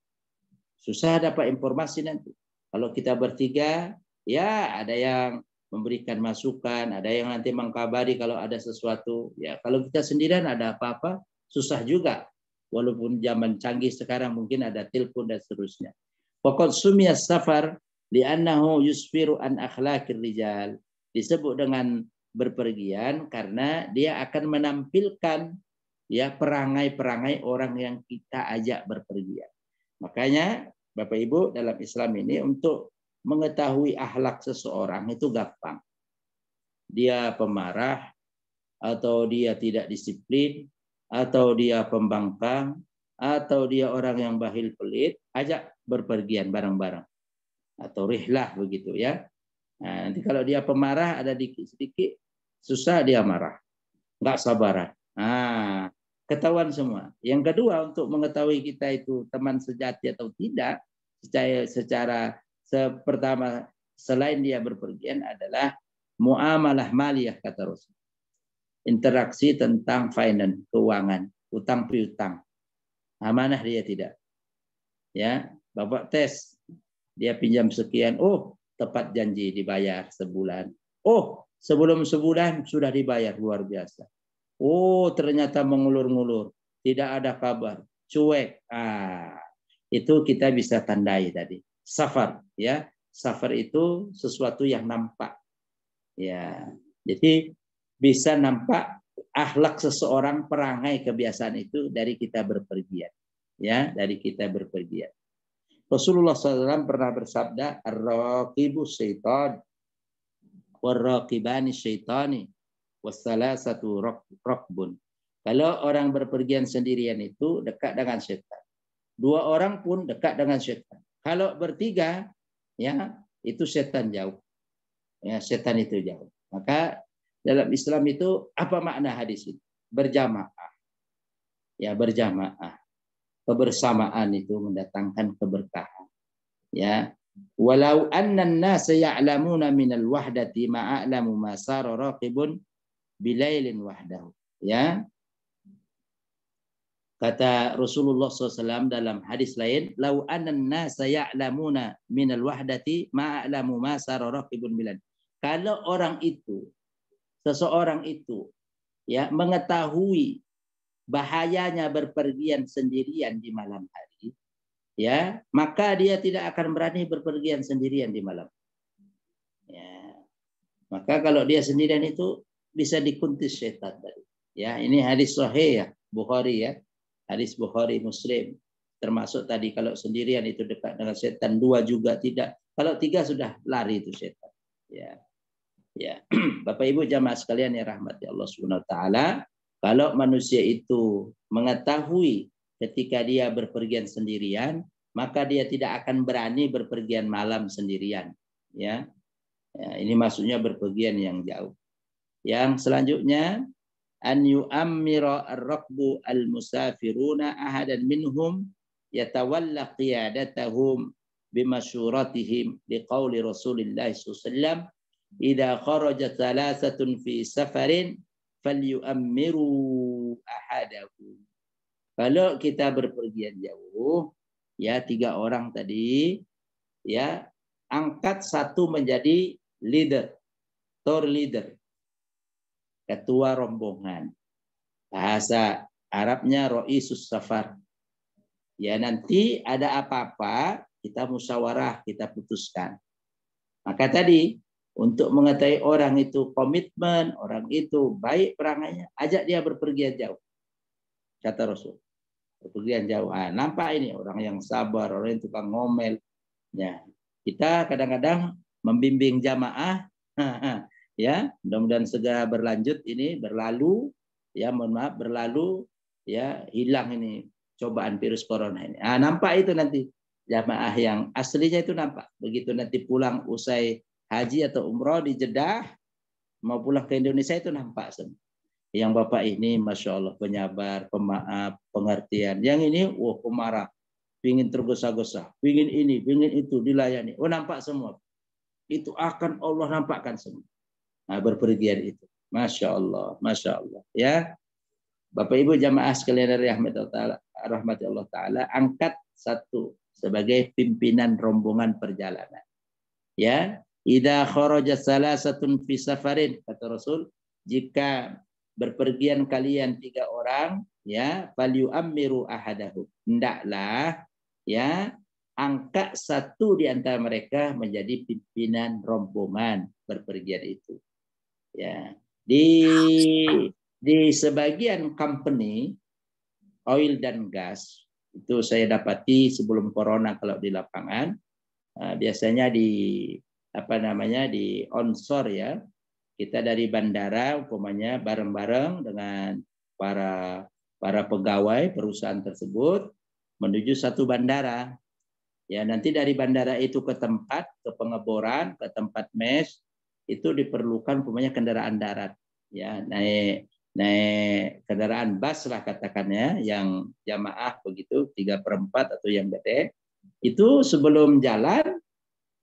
susah dapat informasi nanti. Kalau kita bertiga, ya ada yang memberikan masukan, ada yang nanti mengkabari kalau ada sesuatu. Ya, kalau kita sendirian ada apa-apa, susah juga. Walaupun zaman canggih sekarang mungkin ada telepon dan seterusnya. Faqad sumiya safar li'annahu yusfiru an akhlaqir rijal. Disebut dengan berpergian karena dia akan menampilkan, ya, perangai-perangai orang yang kita ajak berpergian. Makanya Bapak Ibu, dalam Islam ini untuk mengetahui akhlak seseorang itu gampang. Dia pemarah, atau dia tidak disiplin, atau dia pembangkang, atau dia orang yang bakhil pelit, ajak berpergian bareng-bareng. Atau rihlah begitu, ya. Nah, nanti kalau dia pemarah, ada dikit-sedikit, susah dia marah. Nggak sabaran. Nah, ketahuan semua. Yang kedua, untuk mengetahui kita itu teman sejati atau tidak, secara pertama, selain dia berpergian adalah muamalah maliyah, kata Rasul. Interaksi tentang finance, keuangan, utang piutang. Amanah dia tidak. Ya, Bapak tes, dia pinjam sekian, oh tepat janji dibayar sebulan. Oh, sebelum sebulan sudah dibayar, luar biasa. Oh, ternyata mengulur-ngulur, tidak ada kabar, cuek. Itu kita bisa tandai tadi. Safar, ya. Safar itu sesuatu yang nampak. Ya. Jadi bisa nampak akhlak seseorang, perangai, kebiasaan itu dari kita berpergian. Ya, dari kita berpergian. Rasulullah SAW pernah bersabda, ar-raqibu syaitan, war-raqibani syaitani, wassalasatu raqbun. Kalau orang berpergian sendirian itu dekat dengan syaitan. 2 orang pun dekat dengan syaitan. Kalau bertiga, ya, itu syaitan jauh. Ya, syaitan itu jauh. Maka dalam Islam itu apa makna hadis itu? Berjamaah. Ya, berjamaah. Kebersamaan itu mendatangkan keberkahan. Ya, walau anna an-nasa ya'lamuna minal wahdati ma a'lamu ma sara raqibun bilailin wahdahu. Ya. Kata Rasulullah SAW dalam hadis lain, lau anna an-nasa ya'lamuna minal wahdati ma a'lamu ma sara raqibun bilail. Kalau orang itu, seseorang itu, ya, mengetahui bahayanya berpergian sendirian di malam hari, ya, maka dia tidak akan berani berpergian sendirian di malam. Ya. Maka kalau dia sendirian itu bisa dikuntis syaitan tadi. Ya, ini hadis sahih, ya, Bukhari, ya. Hadis Bukhari Muslim. Termasuk tadi kalau sendirian itu dekat dengan syaitan, 2 juga tidak. Kalau 3 sudah lari itu syaitan. Ya. Ya. Bapak Ibu jamaah sekalian yang rahmati Allah Subhanahu wa taala, kalau manusia itu mengetahui ketika dia berpergian sendirian, maka dia tidak akan berani berpergian malam sendirian. Ya, ini maksudnya berpergian yang jauh. Yang selanjutnya, an yu'ammira ar-raqbu al-musafiruna ahadan minhum yatawalla qiyadatahum bimasyuratihim liqauli Rasulillah SAW, idza kharaja thalathatun fi safarin falyu'ammiru ahadahu. Kalau kita berpergian jauh, ya, 3 orang tadi, ya, angkat 1 menjadi leader, tour leader, ketua rombongan. Bahasa Arabnya ra'isus safar. Ya, nanti ada apa-apa kita musyawarah, kita putuskan. Maka tadi Untuk mengetahui orang itu komitmen, orang itu baik perangainya, ajak dia berpergian jauh. Kata Rasul. Berpergian jauh. Nampak ini orang yang sabar, orang yang tukang ngomel. Ya, kita kadang-kadang membimbing jamaah, ya, mudah-mudahan segera berlanjut ini berlalu, ya, mohon maaf berlalu, ya, hilang ini cobaan virus corona ini. Nampak itu nanti jamaah yang aslinya itu nampak. Begitu nanti pulang usai haji atau umroh di Jeddah, mau pulang ke Indonesia itu nampak semua. Yang bapak ini, masya Allah, penyabar, pemaaf, pengertian. Yang ini, pemarah, pingin tergesa-gesa, pingin ini, pingin itu, dilayani. Nampak semua. Itu akan Allah nampakkan semua. Berpergian itu. Masya Allah, masya Allah. Ya, Bapak Ibu jamaah sekalian dari rahmati Allah Taala, angkat satu sebagai pimpinan rombongan perjalanan. Ya, idza kharaja salasatun fi safarin, kata Rasul, jika berpergian kalian 3 orang, ya, falyu'ammiru ahadahu. Hendaklah, ya, angkat satu di antara mereka menjadi pimpinan rombongan berpergian itu. Ya, di sebagian company oil dan gas itu saya dapati sebelum corona kalau di lapangan, biasanya di di onshore, ya, kita dari bandara umpamanya bareng-bareng dengan para pegawai perusahaan tersebut menuju satu bandara. Ya, nanti dari bandara itu ke tempat, ke pengeboran, ke tempat mes, itu diperlukan umpamanya kendaraan darat. Ya, naik kendaraan bus lah katakannya, yang jamaah begitu 3/4 atau yang gede. Itu sebelum jalan,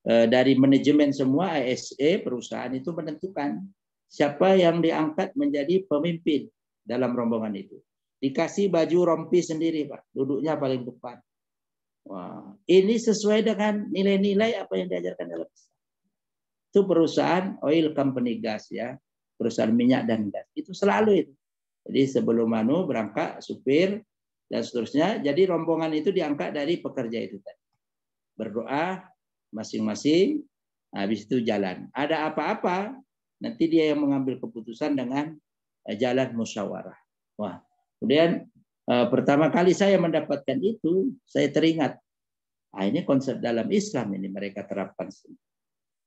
dari manajemen semua ASE perusahaan itu menentukan siapa yang diangkat menjadi pemimpin dalam rombongan itu. Dikasih baju rompi sendiri, Pak, duduknya paling depan. Wah, ini sesuai dengan nilai-nilai apa yang diajarkan dalam Islam. Itu perusahaan oil company gas, ya, perusahaan minyak dan gas. Itu selalu itu. Jadi sebelum berangkat supir dan seterusnya, jadi rombongan itu diangkat dari pekerja itu tadi. Berdoa masing-masing, habis itu jalan. Ada apa-apa, nanti dia yang mengambil keputusan dengan jalan musyawarah. Wah, kemudian pertama kali saya mendapatkan itu, saya teringat, ini konsep dalam Islam ini mereka terapkan.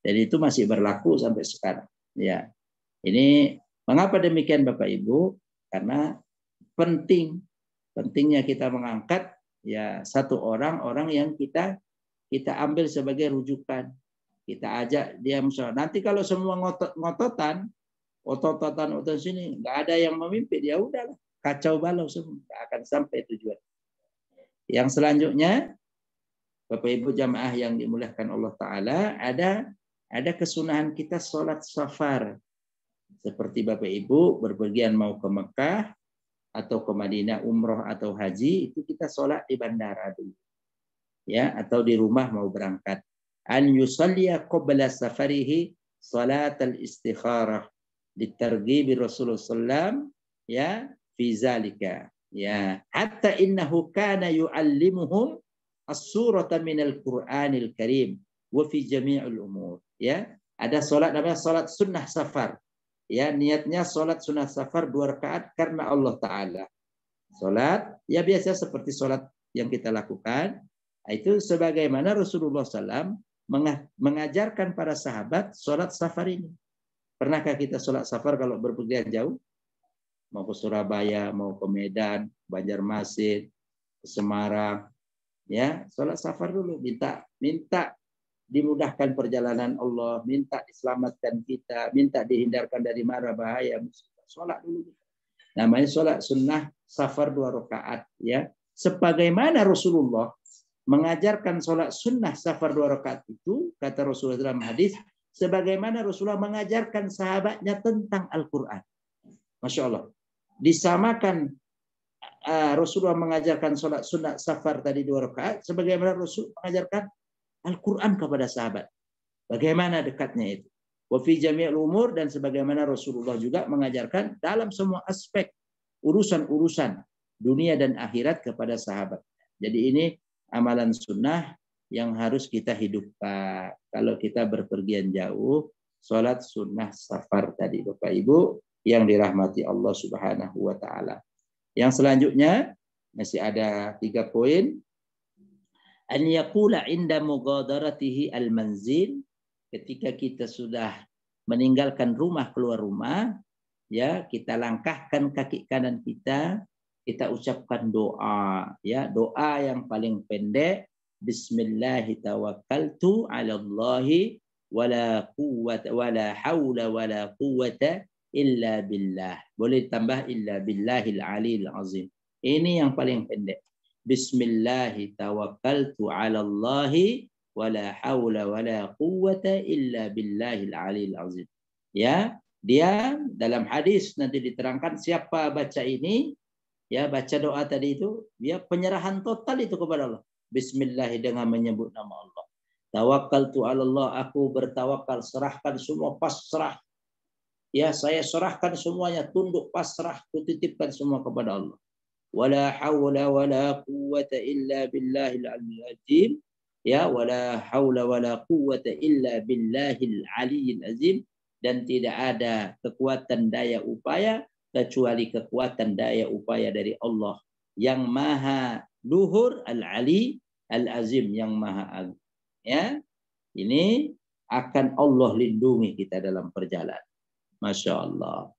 Dan itu masih berlaku sampai sekarang. Ya, ini mengapa demikian Bapak Ibu? Karena pentingnya kita mengangkat, ya, satu orang yang kita ambil sebagai rujukan. Kita ajak dia musyawarah. Nanti kalau semua ngotot-ngototan sini, nggak ada yang memimpin, ya udahlah, kacau balau semua, nggak akan sampai tujuan. Yang selanjutnya, Bapak Ibu jamaah yang dimuliakan Allah Taala, ada kesunahan kita sholat safar. Seperti Bapak Ibu berpergian mau ke Mekah atau ke Madinah umroh atau haji, itu kita sholat di bandara dulu, ya, atau di rumah mau berangkat. An yusalliya qabla safarihi salatal istikharah ditarghibi Rasulullah sallam, ya, fi zalika, ya, hatta innahu kana yuallimuhum as-surata minal Qur'anil Karim wa fi jami'il umur. Ya, ada salat namanya salat sunnah safar. Ya, niatnya salat sunnah safar 2 rakaat karena Allah Ta'ala. Salat, ya, biasa seperti salat yang kita lakukan. Itu sebagaimana Rasulullah SAW mengajarkan para sahabat salat safar ini. Pernahkah kita salat safar kalau berpergian jauh? Mau ke Surabaya, mau ke Medan, Banjarmasin, ke Semarang. Ya, salat safar dulu, minta dimudahkan perjalanan Allah, minta diselamatkan kita, minta dihindarkan dari mara bahaya musibah. Salat dulu. Namanya salat sunnah safar 2 rakaat, ya. Sebagaimana Rasulullah mengajarkan salat sunnah safar 2 rakaat itu, kata Rasulullah dalam hadis, sebagaimana Rasulullah mengajarkan sahabatnya tentang Al-Qur'an. Masya Allah. Disamakan Rasulullah mengajarkan salat sunnah safar tadi 2 rakaat, sebagaimana Rasul mengajarkan Al-Quran kepada sahabat. Bagaimana dekatnya itu. Wa fi jami'il umur, dan sebagaimana Rasulullah juga mengajarkan dalam semua aspek urusan-urusan dunia dan akhirat kepada sahabat. Jadi ini amalan sunnah yang harus kita hidupkan. Kalau kita berpergian jauh, sholat sunnah safar tadi, Bapak Ibu yang dirahmati Allah Subhanahu wa taala. Yang selanjutnya masih ada 3 poin. An yaqula inda mughadaratihi al-manzil, ketika kita sudah meninggalkan rumah, keluar rumah, ya, kita langkahkan kaki kanan kita ucapkan doa, ya, doa yang paling pendek, bismillahi tawakkaltu 'ala Allahi wala quwwata wala haula wala quwwata illa billah. Boleh tambah illa billahil aliyil azim. Ini yang paling pendek. Bismillahi tawakkaltu 'ala Allahi wala haula wala quwwata illa billahil aliyil azim. Ya, dia dalam hadis nanti diterangkan siapa baca ini, ya, baca doa tadi itu, dia penyerahan total itu kepada Allah. Bismillah dengan menyebut nama Allah. Tawakkaltu 'ala Allah, aku bertawakal, serahkan semua, pasrah. Ya, saya serahkan semuanya, tunduk, pasrah, kutitipkan semua kepada Allah. Wala haula wala quwwata illa billahil aliyyil azim. Ya, wala haula wala quwwata illa billahil aliyyil azim. Dan tidak ada kekuatan daya upaya kecuali kekuatan daya upaya dari Allah yang maha luhur, al-ali, al-azim, yang maha agung. Ya, ini akan Allah lindungi kita dalam perjalanan. Masya Allah.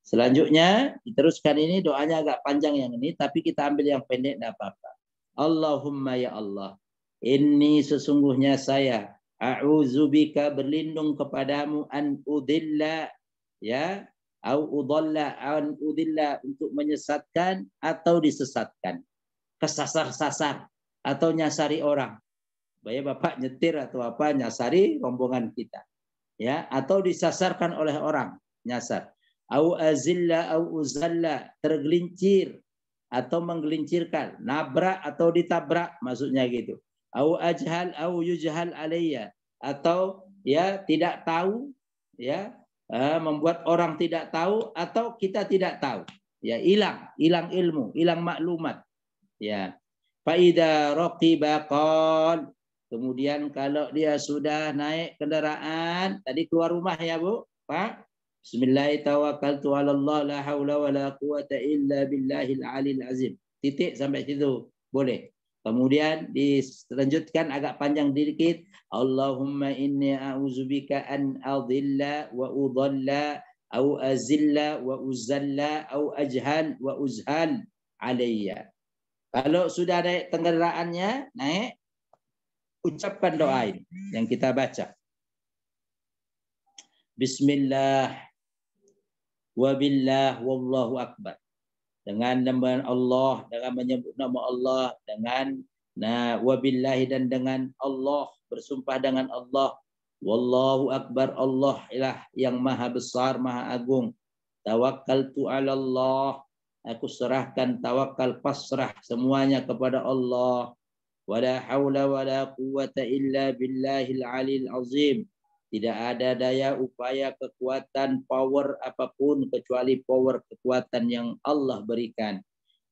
Selanjutnya diteruskan, ini doanya agak panjang yang ini, tapi kita ambil yang pendek, tidak apa-apa. Allahumma ya Allah, ini sesungguhnya saya a'udzubika, berlindung kepadamu, an udilla, ya, au udalla, an udilla, untuk menyesatkan atau disesatkan, kesasar-sasar atau nyasari orang. Bahaya Bapak nyetir atau apa, nyasari rombongan kita, ya, atau disasarkan oleh orang, nyasar. Au azilla au uzalla, tergelincir atau menggelincirkan, nabrak atau ditabrak, maksudnya gitu. Au ajhal au yujhal alayya, atau ya tidak tahu, ya, membuat orang tidak tahu atau kita tidak tahu, ya, hilang ilmu, hilang maklumat, ya. Fa idza raqiba qal, kemudian kalau dia sudah naik kendaraan, tadi keluar rumah ya Bu, Pak, bismillahirrahmanirrahim, ala Allah, la haula wala quwata illa billahil aliyil azim. Titik sampai situ boleh. Kemudian dilanjutkan agak panjang dikit. Allahumma inni a'udzubika an adilla wa udalla au azilla wa uzalla au ajhal wa uzhal alayya. Kalau sudah naik kendaraannya, naik, ucapkan doa ini yang kita baca. Bismillah wa billah wallahu akbar. Dengan nama Allah, dengan menyebut nama Allah, dengan wabillahi, dan dengan Allah, bersumpah dengan Allah. Wallahu akbar, Allah ilah yang maha besar, maha agung. Tawakkaltu 'ala Allah, aku serahkan, tawakal, pasrah semuanya kepada Allah. Wala haula wala quwwata illa billahil aliyil azim. Tidak ada daya upaya, kekuatan, power apapun kecuali power, kekuatan yang Allah berikan.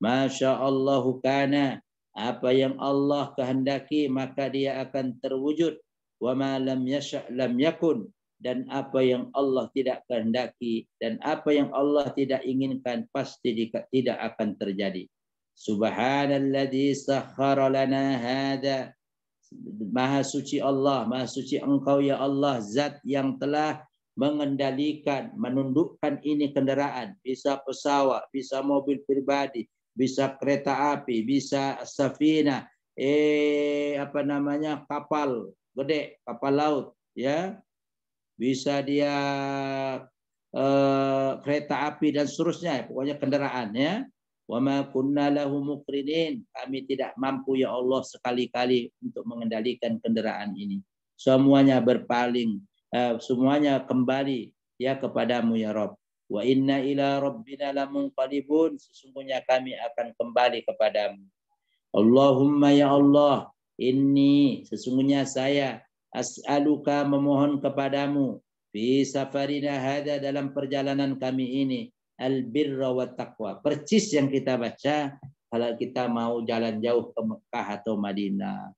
Masya Allahu kana, apa yang Allah kehendaki maka dia akan terwujud. Wa ma lam yasha' lam yakun, dan apa yang Allah tidak kehendaki dan apa yang Allah tidak inginkan pasti tidak akan terjadi. Subhanalladzi sakhkhara lana hadza. Maha suci Allah, maha suci Engkau ya Allah, zat yang telah mengendalikan, menundukkan ini kendaraan, bisa pesawat, bisa mobil pribadi, bisa kereta api, bisa safina, kapal gede, kapal laut, ya, bisa dia kereta api dan seterusnya, pokoknya kendaraan, ya. Wa ma kunna lahu muqrinin, kami tidak mampu ya Allah sekali-kali untuk mengendalikan kendaraan ini. Semuanya berpaling, semuanya kembali ya kepadamu ya Rabb. Wa inna ila rabbina lamunqalibun, sesungguhnya kami akan kembali kepadamu. Allahumma ya Allah, inni, sesungguhnya saya, as'aluka, memohon kepadamu, fi safarina hada, dalam perjalanan kami ini, al-birra wa taqwa, percis yang kita baca kalau kita mau jalan jauh ke Mekah atau Madinah.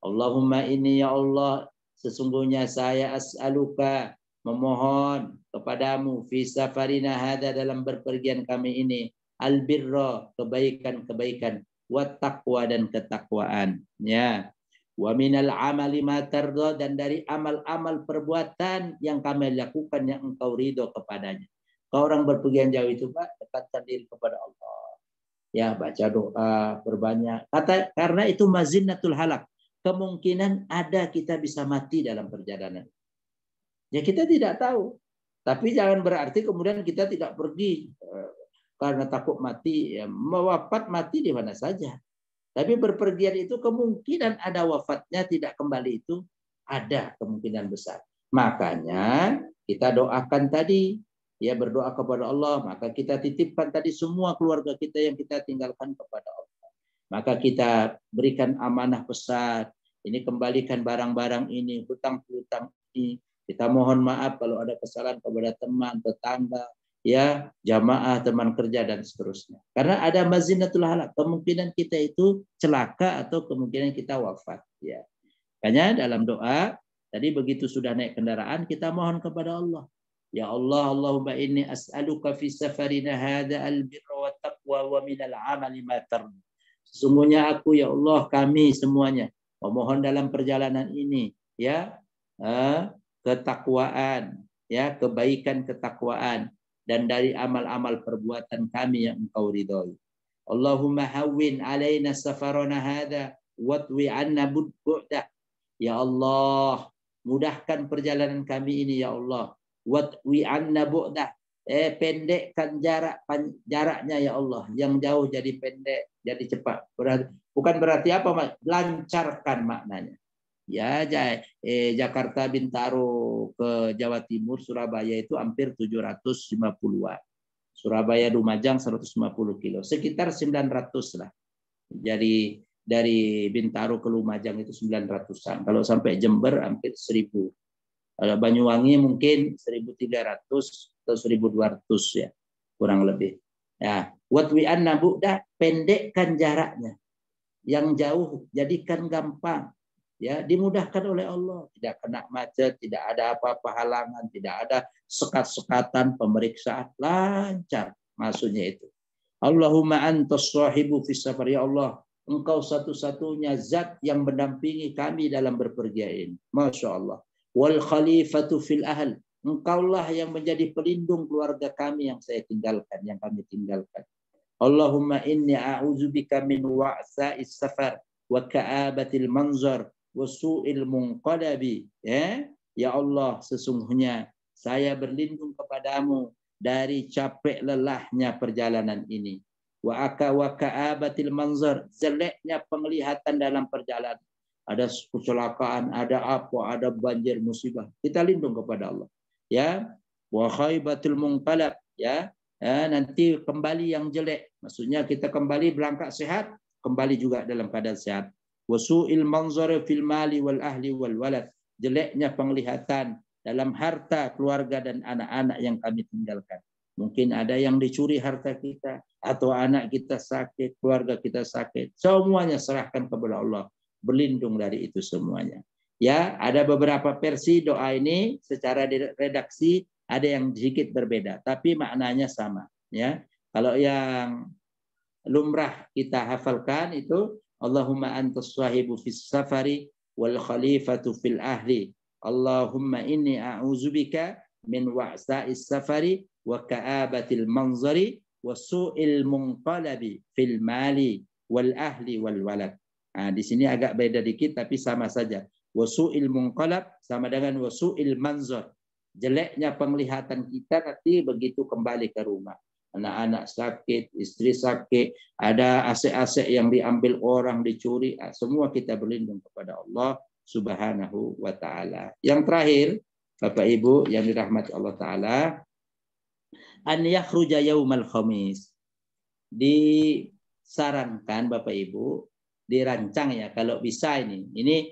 Allahumma inni ya Allah, sesungguhnya saya as'aluka memohon kepadamu fi safarina hada dalam berpergian kami ini albirra kebaikan-kebaikan wa taqwa dan ketakwaan ya wa minal amali ma tarda dan dari amal-amal perbuatan yang kami lakukan yang engkau ridho kepadanya. Kalau orang berpergian jauh itu Pak, dekatkan diri kepada Allah. Ya, baca doa, berbanyak. Karena itu mazinatul halak. Kemungkinan ada kita bisa mati dalam perjalanan. Ya kita tidak tahu. Tapi jangan berarti kemudian kita tidak pergi karena takut mati. Ya, wafat mati di mana saja. Tapi berpergian itu kemungkinan ada wafatnya tidak kembali itu ada kemungkinan besar. Makanya kita doakan tadi. Ya berdoa kepada Allah, maka kita titipkan tadi semua keluarga kita yang kita tinggalkan kepada Allah. Maka kita berikan amanah besar, ini kembalikan barang-barang ini, hutang-hutang ini. Kita mohon maaf kalau ada kesalahan kepada teman, tetangga, ya jamaah, teman kerja dan seterusnya. Karena ada mazinatul halak, kemungkinan kita itu celaka atau kemungkinan kita wafat. Ya, makanya dalam doa tadi begitu sudah naik kendaraan kita mohon kepada Allah. Ya Allah, Allahumma inni as'aluka fi safarina hadha al-birra wa taqwa wa minal amali ma tarda. Sesungguhnya aku ya Allah kami semuanya memohon dalam perjalanan ini ya ketakwaan ya kebaikan ketakwaan dan dari amal-amal perbuatan kami yang engkau ridhoi. Allahumma hawwin alaina safarana hadha watwi anna budda. Ya Allah, mudahkan perjalanan kami ini ya Allah. Watwi anna bu'dah pendekkan jaraknya ya Allah, yang jauh jadi pendek jadi cepat. Bukan berarti apa, lancarkan maknanya ya. Jakarta Bintaro ke Jawa Timur Surabaya itu hampir 750-an, Surabaya Lumajang 150 kilo, sekitar 900 lah. Jadi dari Bintaro ke Lumajang itu 900-an, kalau sampai Jember hampir 1000. Banyuwangi mungkin 1.300 atau 1.200 ya, kurang lebih. Ya, watwi'an nabu'dah, pendekkan jaraknya. Yang jauh jadikan gampang. Ya, dimudahkan oleh Allah, tidak kena macet, tidak ada apa-apa halangan, tidak ada sekat-sekatan, pemeriksaan, lancar maksudnya itu. Allahumma antas sahibu fis safar, ya Allah, engkau satu-satunya zat yang mendampingi kami dalam berpergian ini. Masya Allah. Wal khalifatu fil ahl, engkaulah yang menjadi pelindung keluarga kami yang saya tinggalkan, yang kami tinggalkan. Allahumma inni a'udzubika min wa'sa'is safar wa ka'abatil manzar wa su'il munqalabi. Ya Allah, sesungguhnya saya berlindung kepadamu dari capek lelahnya perjalanan ini. Wa ka'abatil manzar, jeleknya penglihatan dalam perjalanan. Ada kecelakaan, ada apa, ada banjir musibah. Kita lindung kepada Allah. Ya, wa khaibatul munqalab, ya. Nanti kembali yang jelek. Maksudnya kita kembali berangkat sehat, kembali juga dalam keadaan sehat. Wa su'il manzar fil mali wal ahli wal walad. Jeleknya penglihatan dalam harta, keluarga dan anak-anak yang kami tinggalkan. Mungkin ada yang dicuri harta kita, atau anak kita sakit, keluarga kita sakit. Semuanya serahkan kepada Allah. Berlindung dari itu semuanya. Ya, ada beberapa versi doa ini secara redaksi ada yang sedikit berbeda, tapi maknanya sama. Ya, kalau yang lumrah kita hafalkan itu Allahumma antas sahibu fis safari wal khalifatu fil ahli. Allahumma inni a'udzubika min wa'sa'is safari wa ka'abatil manzari wa su'il munqalabi fil mali wal ahli wal walad. Nah, di sini agak beda dikit tapi sama saja. Wasu'il munqalab sama dengan wasu'il manzar. Jeleknya penglihatan kita nanti begitu kembali ke rumah. Anak-anak sakit, istri sakit, ada aset-aset yang diambil orang, dicuri. Semua kita berlindung kepada Allah Subhanahu wa ta'ala. Yang terakhir, Bapak Ibu yang dirahmati Allah Ta'ala, an yakhruja yaumal khamis. Disarankan Bapak Ibu, dirancang ya kalau bisa ini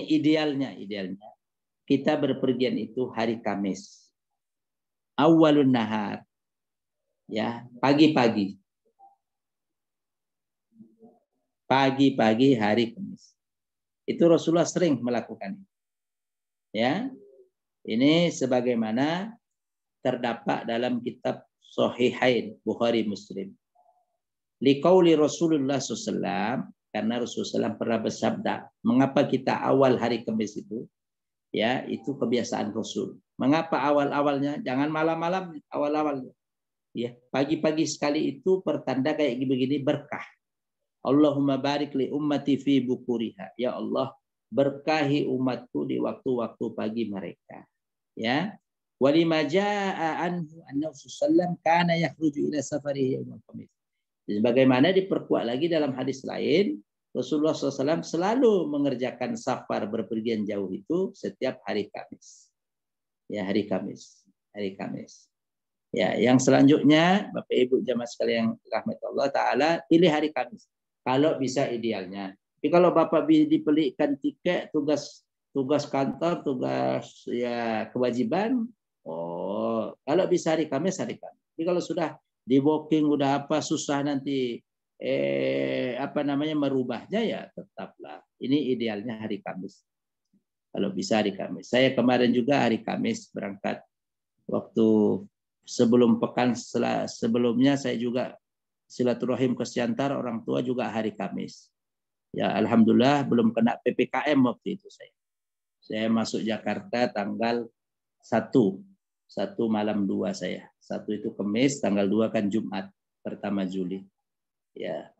idealnya kita berpergian itu hari Kamis awalun nahar ya, pagi-pagi hari Kamis itu Rasulullah sering melakukan. Ya, ini sebagaimana terdapat dalam kitab Sahihain Bukhari Muslim. Liqauli Rasulullah SAW, karena Rasulullah SAW pernah bersabda, mengapa kita awal hari Kamis itu? Ya, itu kebiasaan Rasul. Mengapa awal-awalnya? Jangan malam-malam, awal-awalnya. Ya, pagi-pagi sekali itu pertanda kayak begini berkah. Allahumma barik li ummati fi bukuriha. Ya Allah, berkahi umatku di waktu-waktu pagi mereka. Ya. Walima jaa anhu annahu sallam kana yakhruju ila safarihi yaumul khamis. Sebagaimana diperkuat lagi dalam hadis lain, Rasulullah SAW selalu mengerjakan safar berpergian jauh itu setiap hari Kamis. Ya, hari Kamis. Hari Kamis. Ya, yang selanjutnya, Bapak Ibu jamaah sekalian rahmat Allah Ta'ala, pilih hari Kamis. Kalau bisa idealnya. Tapi kalau Bapak dipelikkan tiket, tugas kantor, tugas ya kewajiban, kalau bisa hari Kamis, hari Kamis. Tapi kalau sudah di booking udah apa susah nanti merubahnya, ya tetaplah. Ini idealnya hari Kamis. Kalau bisa hari Kamis. Saya kemarin juga hari Kamis berangkat. Waktu sebelum pekan sebelumnya saya juga silaturahim ke Siantar, orang tua juga hari Kamis. Ya, alhamdulillah belum kena PPKM waktu itu saya. Saya masuk Jakarta tanggal 1 malam 2 saya. 1 itu Kamis, tanggal 2 kan Jumat pertama Juli. Ya.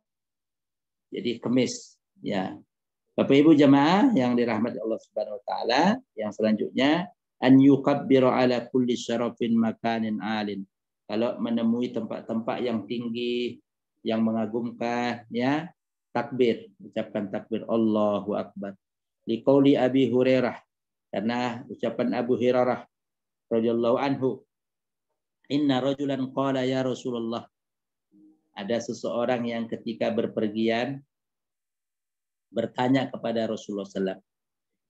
Jadi Kamis, ya. Bapak Ibu jamaah yang dirahmati Allah Subhanahu wa taala, yang selanjutnya an yukabbiru ala kulli syarafin makanin alin. Kalau menemui tempat-tempat yang tinggi, yang mengagumkan, ya, takbir, ucapkan takbir Allahu Akbar. Liqauli Abi Hurairah, karena ucapan Abu Hurairah radhiyallahu anhu, inna rajulan qala ya Rasulullah. Ada seseorang yang ketika berpergian bertanya kepada Rasulullah SAW,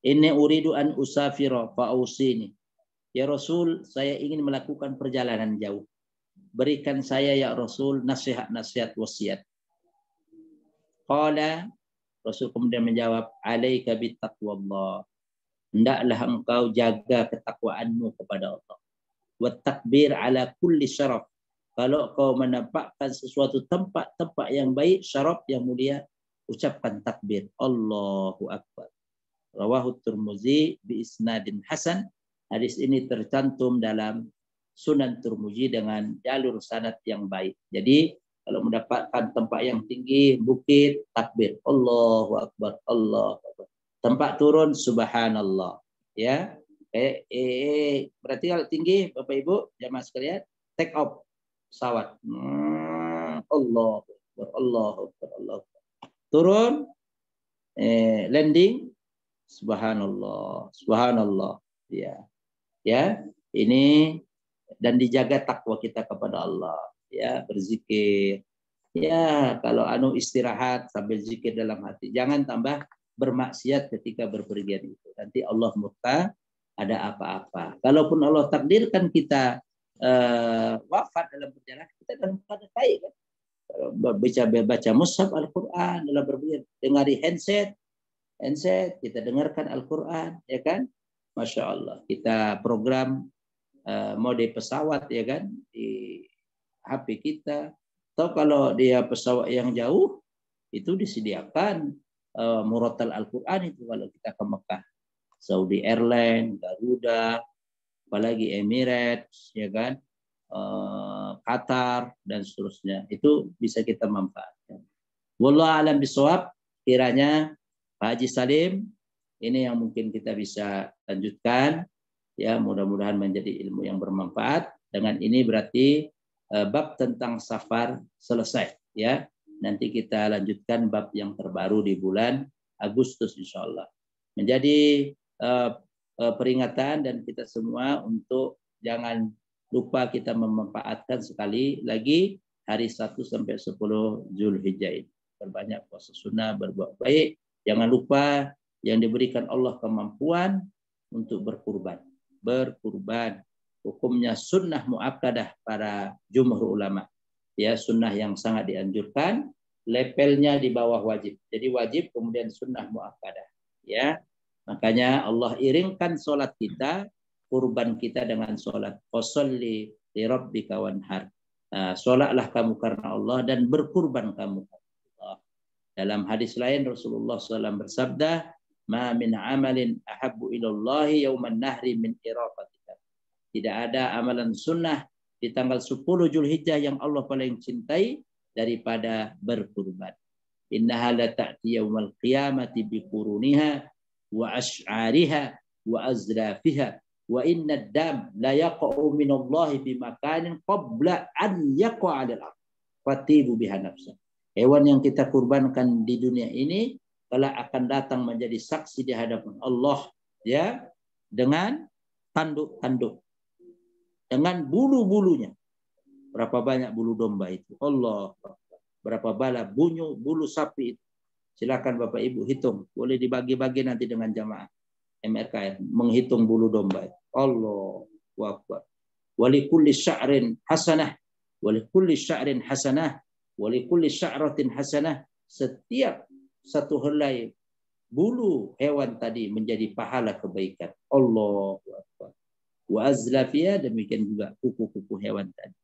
inni uridu an usafira fa'usini. Ya Rasul, saya ingin melakukan perjalanan jauh. Berikan saya ya Rasul nasihat-nasihat wasiat. Qala, Rasul kemudian menjawab, alaika bittaqwallah. Hendaklah engkau jaga ketakwaanmu kepada Allah. Wa takbir ala kulli syaraf. Kalau kau menampakkan sesuatu tempat yang baik, syaraf yang mulia, ucapkan takbir Allahu Akbar. Rawahu Tirmizi bi isnadin hasan. Hadis ini tercantum dalam Sunan Tirmizi dengan jalur sanad yang baik. Jadi kalau mendapatkan tempat yang tinggi, bukit, takbir Allahu Akbar, Allahu Akbar. Tempat turun subhanallah. Ya. Berarti kalau tinggi Bapak Ibu jamaah sekalian, take off pesawat. Allahu Akbar, Allahu Akbar, Allahu Akbar. Turun, landing, subhanallah, subhanallah. Ya, ini dan dijaga takwa kita kepada Allah. Ya, berzikir. Ya, kalau istirahat sambil zikir dalam hati. Jangan tambah bermaksiat ketika berpergian itu. Nanti Allah murka, ada apa-apa. Kalaupun Allah takdirkan kita wafat dalam perjalanan, kita dalam keadaan baik kan. Baca mushaf Al-Quran dalam berpergian, dengari handset kita dengarkan Al-Quran, ya kan? Masya Allah, kita program mode pesawat, ya kan, di HP kita. Atau kalau dia pesawat yang jauh, itu disediakan murotal Al-Quran itu kalau kita ke Mekah. Saudi Airlines, Garuda, apalagi Emirates, ya kan, Qatar, dan seterusnya. Itu bisa kita manfaatkan. Wallahu a'lam bishawab. Kiranya Pak Haji Salim, ini yang mungkin kita bisa lanjutkan. Ya, mudah-mudahan menjadi ilmu yang bermanfaat. Dengan ini berarti bab tentang safar selesai. Ya, nanti kita lanjutkan bab yang terbaru di bulan Agustus insya Allah. Menjadi peringatan dan kita semua untuk jangan lupa kita memanfaatkan sekali lagi hari 1 sampai 10 Zulhijjah ini. Berbanyak puasa sunnah, berbuat baik. Jangan lupa yang diberikan Allah kemampuan untuk berkurban. Hukumnya sunnah muakkadah para jumhur ulama. Ya, sunnah yang sangat dianjurkan, levelnya di bawah wajib. Jadi wajib kemudian sunnah muakkadah. Ya. Makanya Allah iringkan sholat kita, kurban kita dengan sholat. Fasholli li rabbika wanhar. Sholatlah kamu karena Allah dan berkurban kamu karena Allah. Dalam hadis lain Rasulullah SAW bersabda, "Ma min amalin ahabbu ilallahi yauman nahri min iraqatika." Tidak ada amalan sunnah di tanggal 10 Zulhijjah yang Allah paling cintai daripada berkurban. Innaha la ta'ti yaumal qiyamati biquruniha wa ash'ariha wa azlafiha wa inna ad-dam la yaqa'u min Allah bi makanin qabla an yaqa'a 'alal ardh fatibu biha nafsa. Hewan yang kita kurbankan di dunia ini kelak akan datang menjadi saksi di hadapan Allah, ya, dengan tanduk-tanduk, dengan bulu-bulunya. Berapa banyak bulu domba itu? Allah, berapa banyak bulu sapi itu? Silakan Bapak Ibu hitung, boleh dibagi-bagi nanti dengan jamaah MRKM menghitung bulu domba itu. Allah Akbar. Walikulli sya'rin hasanah, walikulli sya'rin hasanah, walikulli sya'ratin hasanah. Setiap satu helai bulu hewan tadi menjadi pahala kebaikan. Allah Akbar. Wa azlafiyah, demikian juga kuku-kuku hewan tadi.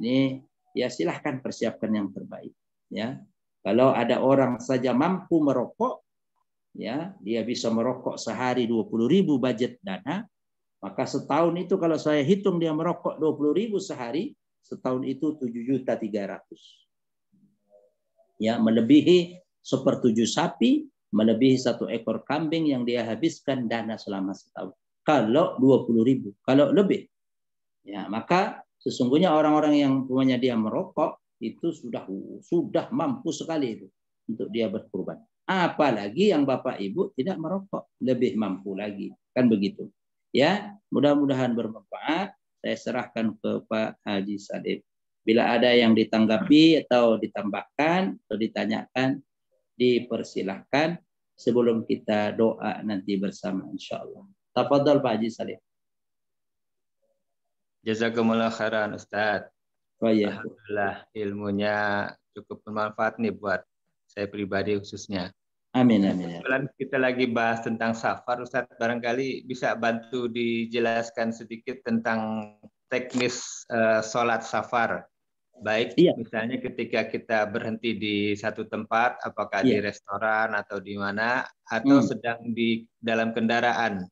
Ini ya silahkan persiapkan yang terbaik, ya. Kalau ada orang saja mampu merokok, ya, dia bisa merokok sehari 20.000 budget dana, maka setahun itu kalau saya hitung dia merokok 20.000 sehari, setahun itu 7.300.000. Ya, melebihi 1/7 sapi, melebihi 1 ekor kambing yang dia habiskan dana selama setahun. Kalau 20.000, kalau lebih, ya, maka sesungguhnya orang-orang yang punya dia merokok itu sudah mampu sekali itu untuk dia berkurban. Apalagi yang Bapak Ibu tidak merokok, lebih mampu lagi, kan begitu. Ya, mudah-mudahan bermanfaat. Saya serahkan ke Pak Haji Salim. Bila ada yang ditanggapi atau ditambahkan atau ditanyakan, dipersilahkan sebelum kita doa nanti bersama insyaallah. Tafadhal Pak Haji Salim. Jazakumullah khairan Ustaz. Oh, ya. Alhamdulillah ilmunya cukup bermanfaat nih buat saya pribadi khususnya. Amin, amin. Kebetulan kita lagi bahas tentang safar, Ustaz, barangkali bisa bantu dijelaskan sedikit tentang teknis sholat safar. Baik, iya, misalnya ketika kita berhenti di satu tempat, apakah di restoran atau di mana, atau sedang di dalam kendaraan.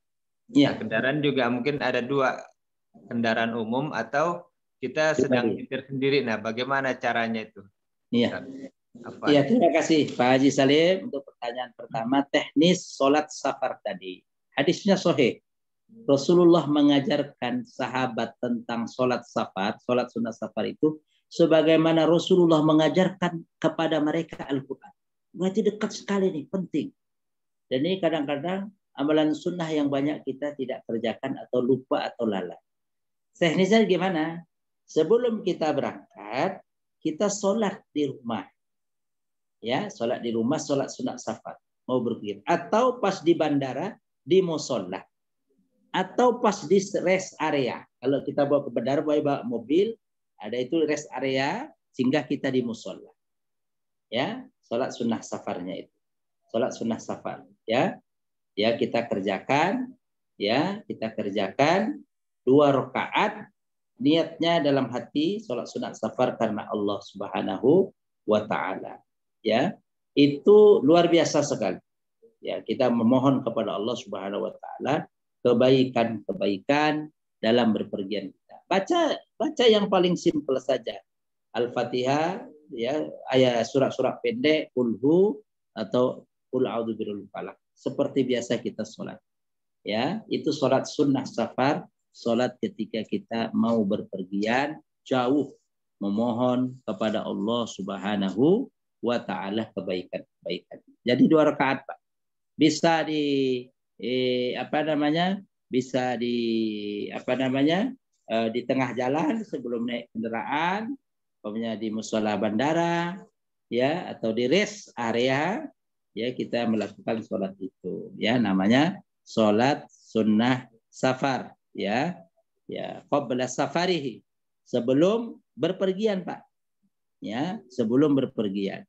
Nah, kendaraan juga mungkin ada 2, kendaraan umum atau kita sedang nyetir sendiri. Nah, bagaimana caranya itu? Iya. Iya, terima kasih Pak Haji Salim untuk pertanyaan pertama, teknis sholat safar tadi. Hadisnya sahih. Rasulullah mengajarkan sahabat tentang sholat safar, sholat sunnah safar itu, sebagaimana Rasulullah mengajarkan kepada mereka Al-Quran. Berarti dekat sekali nih, penting. Dan ini kadang-kadang amalan sunnah yang banyak kita tidak kerjakan atau lupa atau lalai. Teknisnya gimana? Sebelum kita berangkat, kita sholat di rumah. Ya, sholat di rumah, sholat sunat safar. Mau berpikir. Atau pas di bandara, di musola. Atau pas di rest area. Kalau kita bawa ke bandara, bawa mobil, ada itu rest area, sehingga kita di musola. Ya, sholat sunnah safarnya itu. Sholat sunnah safar. Ya, ya kita kerjakan. Ya, kita kerjakan 2 rakaat. Niatnya dalam hati, sholat sunat safar karena Allah Subhanahu wa Ta'ala. Ya, itu luar biasa sekali. Ya, kita memohon kepada Allah Subhanahu wa Ta'ala kebaikan-kebaikan dalam berpergian kita. Baca yang paling simpel saja. Al-Fatihah, ya, ayat surat-surat pendek, Qul atau Qul a'udzu birabbil falaq. Seperti biasa kita sholat. Ya, itu sholat sunnah safar, sholat ketika kita mau berpergian jauh, memohon kepada Allah Subhanahu wa Ta'ala kebaikan-kebaikan. Jadi 2 rakaat, Pak. Bisa bisa di tengah jalan sebelum naik kendaraan, di mushola bandara, ya, atau di rest area, ya, kita melakukan sholat itu, ya, namanya sholat sunnah safar, ya, qabla safarihi, sebelum berpergian, Pak, ya, sebelum berpergian.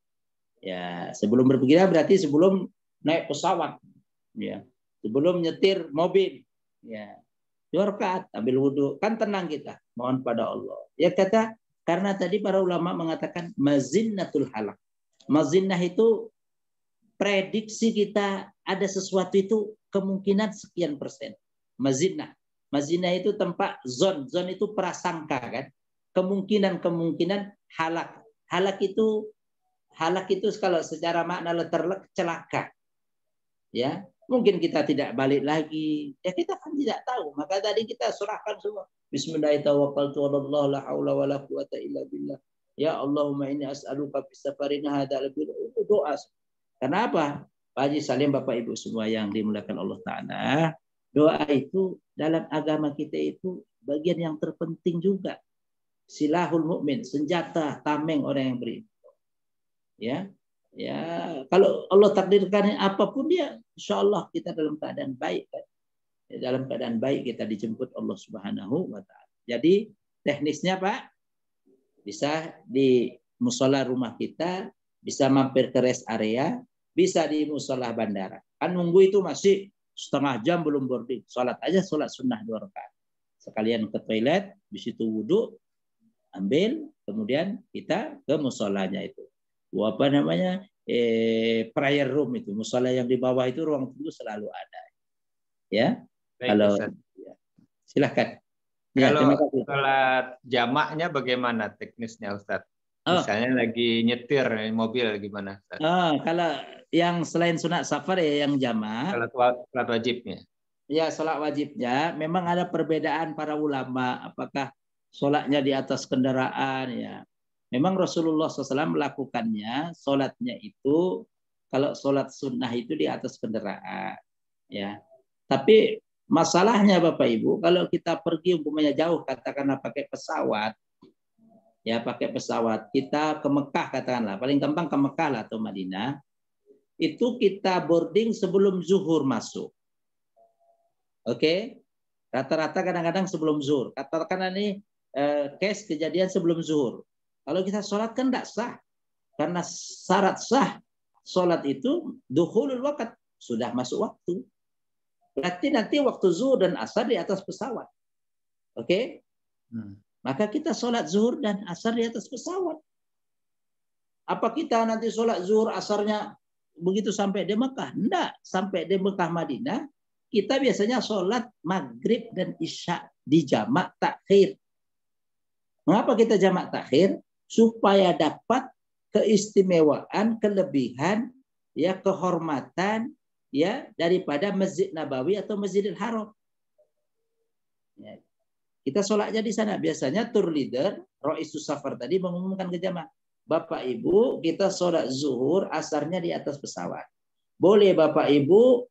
Ya, sebelum berpergian berarti sebelum naik pesawat, ya. sebelum nyetir mobil. Ya. 2 rakaat ambil wudhu, kan tenang kita, mohon pada Allah. Ya kata, karena tadi para ulama mengatakan mazinnatul halak. Mazinnah itu prediksi kita ada sesuatu itu kemungkinan sekian persen. Mazinnah. Mazinnah itu tempat zon itu prasangka kan. Kemungkinan halak. Halak itu kalau secara makna letterlek celaka. Ya, mungkin kita tidak balik lagi. Ya kita kan tidak tahu. Maka tadi kita surahkan semua. Bismillahirrahmanirrahim. La haula wala quwata illa billah. Ya Allahumma inni as'aluka fi safarina hadza bil doa. Kenapa? Pak Haji Salim, Bapak Ibu semua yang dimuliakan Allah Ta'ala, doa itu dalam agama kita itu bagian yang terpenting juga. Silahul mukmin, senjata tameng orang yang beriman. Ya, ya. Kalau Allah takdirkan apapun dia, insya Allah kita dalam keadaan baik. Kan? Dalam keadaan baik kita dijemput Allah Subhanahu Wa Ta'ala. Jadi teknisnya Pak, bisa di musola rumah kita, bisa mampir ke rest area, bisa di musola bandara. Kan nunggu itu masih setengah jam belum boarding. Sholat aja, sholat sunnah 2 rakaat. Sekalian ke toilet, di situ wudhu, ambil, kemudian kita ke musolanya itu. Apa namanya? Prayer room itu. Musola yang di bawah itu ruang tunggu selalu ada. Ya. Baik, kalau ya. Silahkan. Ya, kalau sholat jamaknya bagaimana teknisnya Ustaz? Misalnya lagi nyetir mobil gimana Ustaz? Kalau yang selain sunat safar ya yang jamak. Sholat wajibnya. Ya, sholat wajibnya memang ada perbedaan para ulama. Apakah sholatnya di atas kendaraan ya? Memang Rasulullah SAW melakukannya, sholatnya itu kalau sholat sunnah itu di atas kendaraan, ya. Tapi masalahnya Bapak Ibu, kalau kita pergi umpamanya jauh, katakanlah pakai pesawat, ya pakai pesawat, kita ke Mekah katakanlah, paling gampang ke Mekah lah atau Madinah, itu kita boarding sebelum zuhur masuk, oke? Rata-rata kadang-kadang sebelum zuhur. Katakanlah ini case kejadian sebelum zuhur. Kalau kita sholat kan tidak sah. Karena syarat sah sholat itu dukhulul waqt, sudah masuk waktu. Berarti nanti waktu zuhur dan asar di atas pesawat. Oke? Maka kita sholat zuhur dan asar di atas pesawat. Apa kita nanti sholat zuhur asarnya begitu sampai di Mekah? Tidak. Sampai di Mekah Madinah, kita biasanya sholat maghrib dan isya di jamak takhir. Mengapa kita jamak takhir? Supaya dapat keistimewaan, kelebihan, ya kehormatan, ya daripada Masjid Nabawi atau Masjidil Haram. Ya. Kita sholatnya di sana. Biasanya tour leader, Roisus Safar tadi mengumumkan ke jamaah, Bapak Ibu kita sholat zuhur, asarnya di atas pesawat. Boleh Bapak Ibu,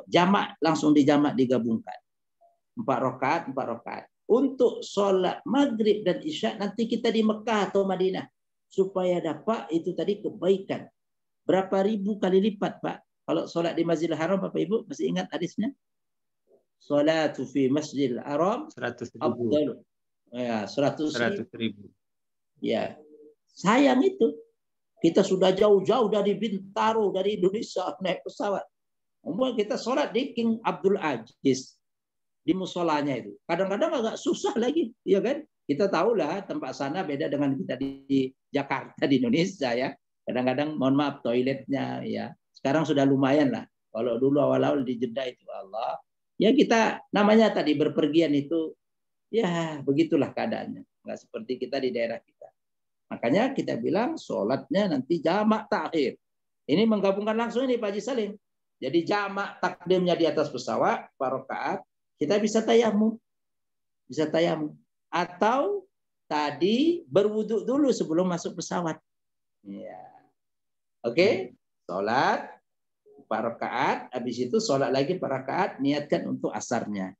jamak langsung dijamak digabungkan. 4 rakaat. Untuk sholat maghrib dan isya nanti kita di Mekah atau Madinah. Supaya dapat itu tadi kebaikan. Berapa ribu kali lipat Pak. Kalau sholat di Masjidil Haram Bapak Ibu masih ingat hadisnya? Sholatu fi Masjidil Haram 100.000. Ya, 100.000. Ya. Sayang itu. Kita sudah jauh-jauh dari Bintaro, dari Indonesia naik pesawat. Kemudian kita sholat di King Abdul Aziz. Di musolanya itu. Kadang-kadang agak susah lagi, ya kan? Kita tahulah tempat sana beda dengan kita di Jakarta, di Indonesia ya. Kadang-kadang mohon maaf toiletnya ya. Sekarang sudah lumayan lah. Kalau dulu awal-awal di Jeddah itu Allah. Ya kita namanya tadi berpergian itu ya begitulah keadaannya. Enggak seperti kita di daerah kita. Makanya kita bilang sholatnya nanti jamak takhir. Ini menggabungkan langsung ini Pak Haji Salim. Jadi jamak takdimnya di atas pesawat, 4 rakaat. Kita bisa tayamum. Atau tadi berwudhu dulu sebelum masuk pesawat. Ya. Oke? Sholat 4 rakaat, habis itu sholat lagi 4 rakaat, niatkan untuk asarnya.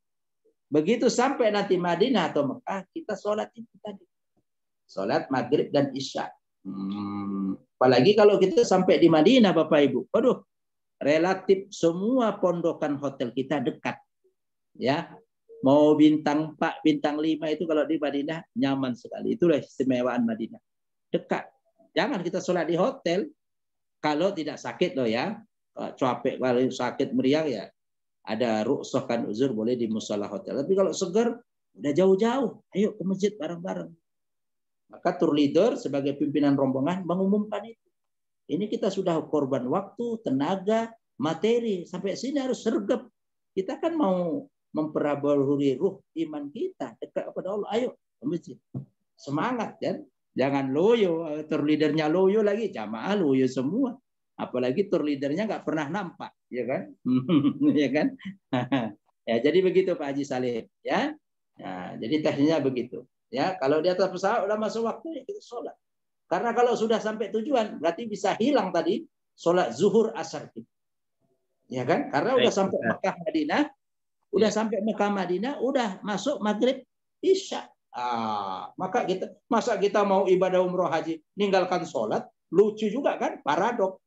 Begitu sampai nanti Madinah atau Mekah, kita sholat itu tadi. Sholat maghrib dan isya. Apalagi kalau kita sampai di Madinah Bapak Ibu. Waduh, relatif semua pondokan hotel kita dekat. Ya, mau bintang 4, bintang 5 itu kalau di Madinah nyaman sekali. Itulah istimewaan Madinah. Dekat. Jangan kita sholat di hotel kalau tidak sakit loh ya. Capek kalau sakit meriang ya ada rukhsah kan uzur boleh di musola hotel. Tapi kalau segar udah jauh-jauh, ayo ke masjid bareng-bareng. Maka tour leader sebagai pimpinan rombongan mengumumkan itu. Ini kita sudah korban waktu, tenaga, materi. Sampai sini harus sergap. Kita kan mau memperbarui ruh iman kita dekat kepada Allah. Ayo ke masjid. Semangat kan? Jangan loyo. Tour leadernya loyo lagi. Jamaah loyo semua. Apalagi tour leadernya nggak pernah nampak. Ya kan? Ya kan? Ya, jadi begitu Pak Haji Salim. Ya. Nah, jadi teknisnya begitu. Ya, kalau di atas pesawat udah masuk waktu ya kita sholat. Karena kalau sudah sampai tujuan berarti bisa hilang tadi sholat zuhur asar kita. Ya kan? Karena udah sampai Mekah Madinah, udah sampai Mekah Madinah, udah masuk maghrib isya. Maka masa kita mau ibadah umroh haji ninggalkan sholat, lucu juga kan? Paradok.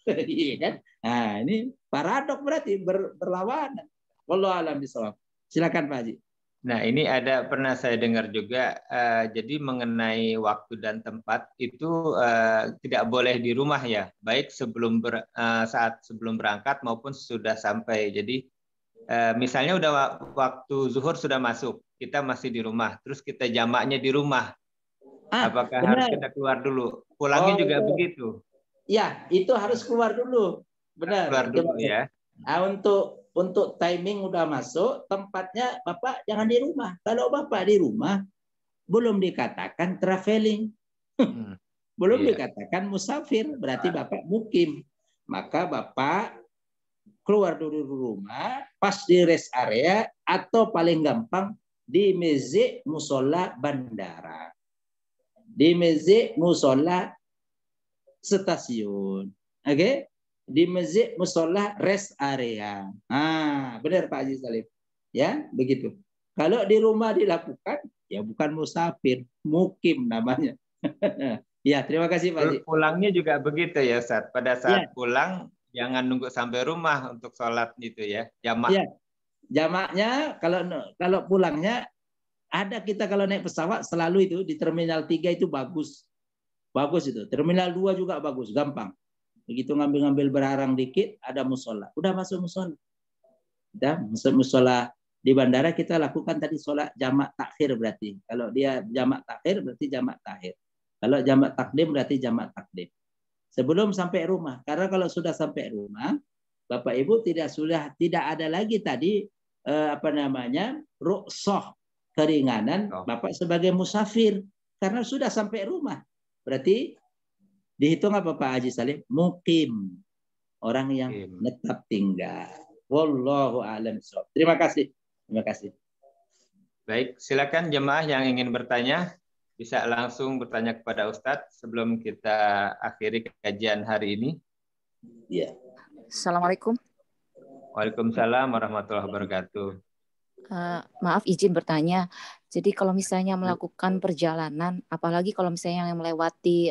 Iya kan? Nah, ini paradok berarti berlawanan. Wallahu a'lam bishawab. Silakan Pak Haji. Nah, ini pernah saya dengar juga, jadi mengenai waktu dan tempat itu tidak boleh di rumah ya, baik saat sebelum berangkat maupun sudah sampai. Jadi misalnya udah waktu zuhur sudah masuk, kita masih di rumah, terus kita jamaknya di rumah. Apakah harus kita keluar dulu? Pulangnya juga begitu? Ya, itu harus keluar dulu. Benar. Keluar dulu ya. Untuk timing udah masuk, tempatnya Bapak jangan di rumah. Kalau Bapak di rumah, belum dikatakan traveling. Belum dikatakan musafir, berarti Bapak mukim. Maka Bapak keluar dari rumah, pas di rest area, atau paling gampang di masjid musola bandara. Di masjid musola stasiun. Oke? Di masjid musola rest area. Benar Pak Haji Salim. Ya, begitu. Kalau di rumah dilakukan, ya bukan musafir, mukim namanya. Ya, terima kasih Pak Haji. Pulangnya juga begitu ya, Ustaz. Pada saat pulang, jangan nunggu sampai rumah untuk sholat gitu ya, jamak. Ya, jamaknya kalau pulangnya, ada kita kalau naik pesawat selalu itu di Terminal 3 itu bagus. Bagus itu. Terminal 2 juga bagus, gampang. Begitu ngambil barang dikit, ada musola. Udah masuk musola. Udah masuk musola di bandara kita lakukan tadi sholat jamak takhir berarti. Kalau dia jamak takhir berarti jamak takhir. Kalau jamak takdim berarti jamak takdim. Sebelum sampai rumah. Karena kalau sudah sampai rumah, Bapak Ibu tidak ada lagi tadi rukhsah keringanan Bapak sebagai musafir karena sudah sampai rumah. Berarti dihitung apa Pak Haji Salim? Mukim. Orang yang tetap tinggal. Wallahu a'lam bishawab. Terima kasih. Terima kasih. Baik, silakan jemaah yang ingin bertanya bisa langsung bertanya kepada Ustadz sebelum kita akhiri kajian hari ini. Ya. Assalamualaikum. Waalaikumsalam warahmatullahi wabarakatuh. Maaf izin bertanya. Jadi kalau misalnya melakukan perjalanan, apalagi kalau misalnya yang melewati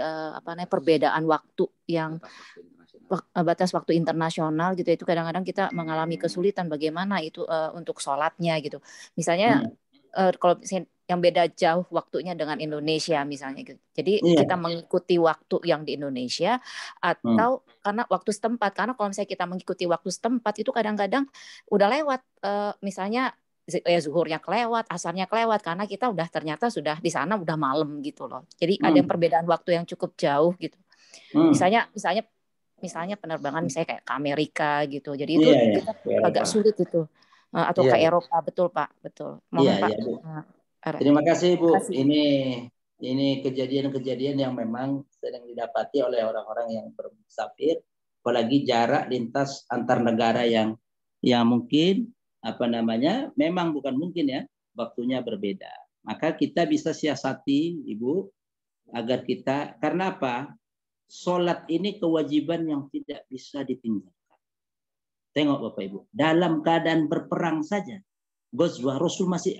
perbedaan waktu yang batas waktu internasional gitu, itu kadang-kadang kita mengalami kesulitan bagaimana itu untuk sholatnya gitu. Misalnya kalau yang beda jauh waktunya dengan Indonesia misalnya gitu. Jadi kita mengikuti waktu yang di Indonesia atau karena waktu setempat. Karena kalau misalnya kita mengikuti waktu setempat itu kadang-kadang udah lewat misalnya zuhurnya kelewat, asarnya kelewat karena kita ternyata sudah di sana udah malam gitu loh. Jadi ada perbedaan waktu yang cukup jauh gitu. Misalnya penerbangan misalnya kayak ke Amerika gitu. Jadi itu kita agak sulit itu. Atau ke Eropa, betul Pak, betul. Mohon Pak. Terima kasih Bu. Ini kejadian-kejadian yang memang sering didapati oleh orang-orang yang bermusafir, apalagi jarak lintas antar negara yang mungkin memang bukan mungkin ya, waktunya berbeda. Maka kita bisa siasati Ibu agar kita, karena apa? Sholat ini kewajiban yang tidak bisa ditinggalkan. Tengok Bapak Ibu, dalam keadaan berperang saja, Ghazwah Rasul masih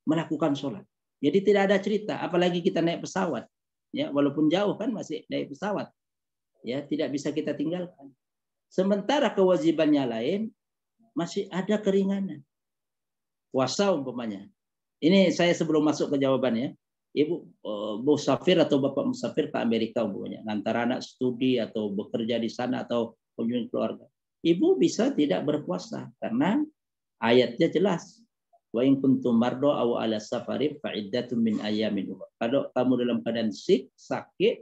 melakukan sholat. Jadi tidak ada cerita, apalagi kita naik pesawat. Ya, walaupun jauh kan masih naik pesawat. Ya, tidak bisa kita tinggalkan. Sementara kewajibannya lain, masih ada keringanan. Puasa umpamanya. Ini saya sebelum masuk ke jawabannya, Ibu musafir atau Bapak musafir ke Amerika umpamanya, antara anak studi atau bekerja di sana atau kunjungan keluarga. ibu bisa tidak berpuasa karena ayatnya jelas. Wa in kuntum mardo aw ala safarin fa iddatun min ayyamin ukhra. Kalau kamu dalam keadaan sakit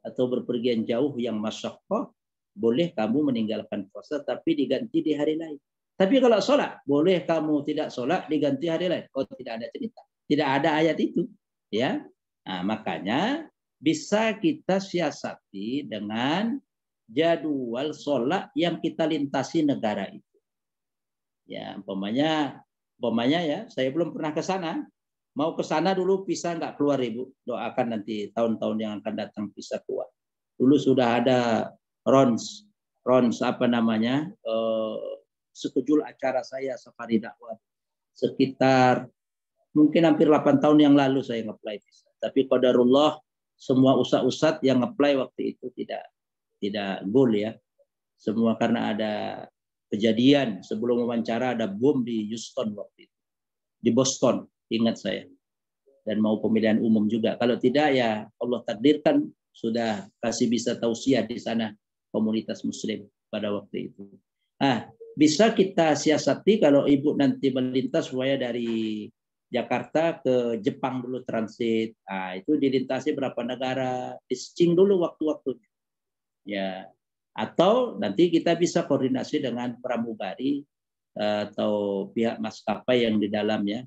atau berpergian jauh yang masyaqqah, boleh kamu meninggalkan puasa tapi diganti di hari lain. Tapi kalau sholat, boleh kamu tidak sholat diganti hari lain. Oh, tidak ada cerita. Tidak ada ayat itu. Ya, nah, makanya bisa kita siasati dengan jadwal sholat yang kita lintasi negara itu. Ya, umpamanya ya, saya belum pernah ke sana. Mau ke sana dulu bisa nggak keluar Ibu? Doakan nanti tahun-tahun yang akan datang bisa keluar. Dulu sudah ada rons apa namanya? Sekejul acara saya safari dakwah. Sekitar mungkin hampir 8 tahun yang lalu saya nge-apply visa. Tapi qadarullah semua ustaz-ustaz yang nge-apply waktu itu tidak goal ya. Semua karena ada kejadian sebelum wawancara ada bom di Houston waktu itu. Di Boston, ingat saya. Dan mau pemilihan umum juga. Kalau tidak ya Allah takdirkan sudah kasih bisa tausiah di sana komunitas muslim pada waktu itu. Bisa kita siasati kalau ibu nanti melintas supaya dari Jakarta ke Jepang dulu transit. Itu dilintasi berapa negara, di-stitching dulu waktu-waktunya. Ya. Atau nanti kita bisa koordinasi dengan pramugari atau pihak maskapai yang di dalamnya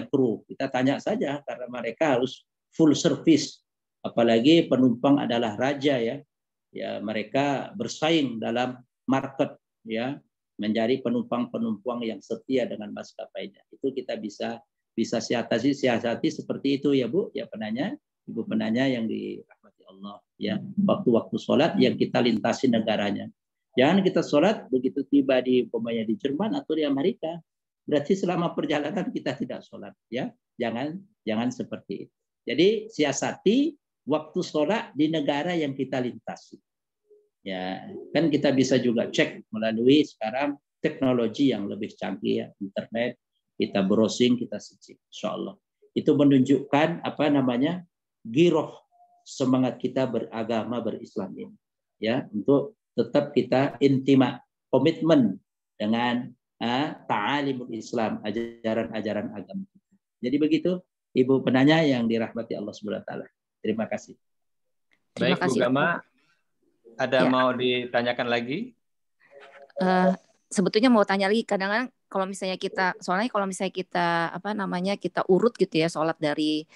kru. Kita tanya saja karena mereka harus full service. Apalagi penumpang adalah raja ya. Ya, mereka bersaing dalam market ya, menjadi penumpang-penumpang yang setia dengan maskapainya. Itu kita bisa siasati seperti itu ya Bu, ya penanya, Ibu penanya yang dirahmati Allah ya. Waktu-waktu sholat yang kita lintasi negaranya. Jangan kita sholat begitu tiba di umpamanya di Jerman atau di Amerika. Berarti selama perjalanan kita tidak sholat ya. Jangan seperti itu. Jadi siasati waktu sholat di negara yang kita lintasi. Ya, kan kita bisa juga cek melalui sekarang teknologi yang lebih canggih ya, internet, kita browsing, kita searching, insyaallah. Itu menunjukkan giroh semangat kita beragama berislam ini. Ya, untuk tetap kita intima, komitmen dengan ta'alimul Islam, ajaran-ajaran agama. Jadi begitu Ibu penanya yang dirahmati Allah Subhanahu wa taala. Terima kasih. Baik, Bu Gama, ada mau ditanyakan lagi? Sebetulnya mau tanya lagi, kadang-kadang kalau misalnya kita kita urut gitu ya sholat dari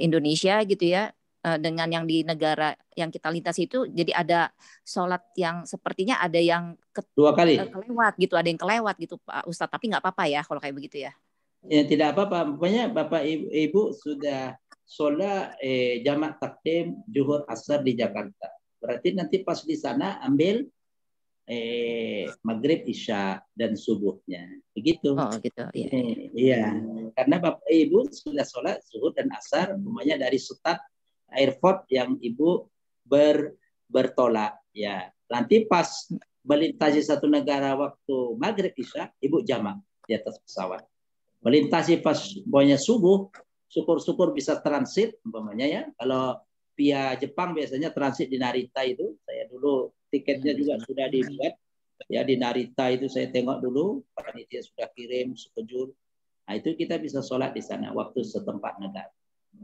Indonesia gitu ya dengan yang di negara yang kita lintasi itu, jadi ada sholat yang sepertinya ada yang dua kali kelewat gitu, ada yang kelewat gitu Pak Ustadz, tapi nggak apa-apa ya kalau kayak begitu ya? Ya tidak apa-apa, pokoknya Bapak Ibu sudah sholat jamak takdim zuhur asar di Jakarta. Berarti nanti pas di sana ambil maghrib, isya dan subuhnya, begitu. Oh gitu. Iya. Karena Bapak Ibu sudah sholat zuhur dan asar, umpamanya dari start airport yang Ibu bertolak, ya. Nanti pas melintasi satu negara waktu maghrib isya, Ibu jamak di atas pesawat. Melintasi pas pokoknya subuh, syukur-syukur bisa transit, umpamanya ya. Kalau via Jepang biasanya transit di Narita itu, saya dulu tiketnya juga sudah dibuat ya di Narita itu, saya tengok dulu panitia sudah kirim sekejur. Nah itu kita bisa sholat di sana waktu setempat negara.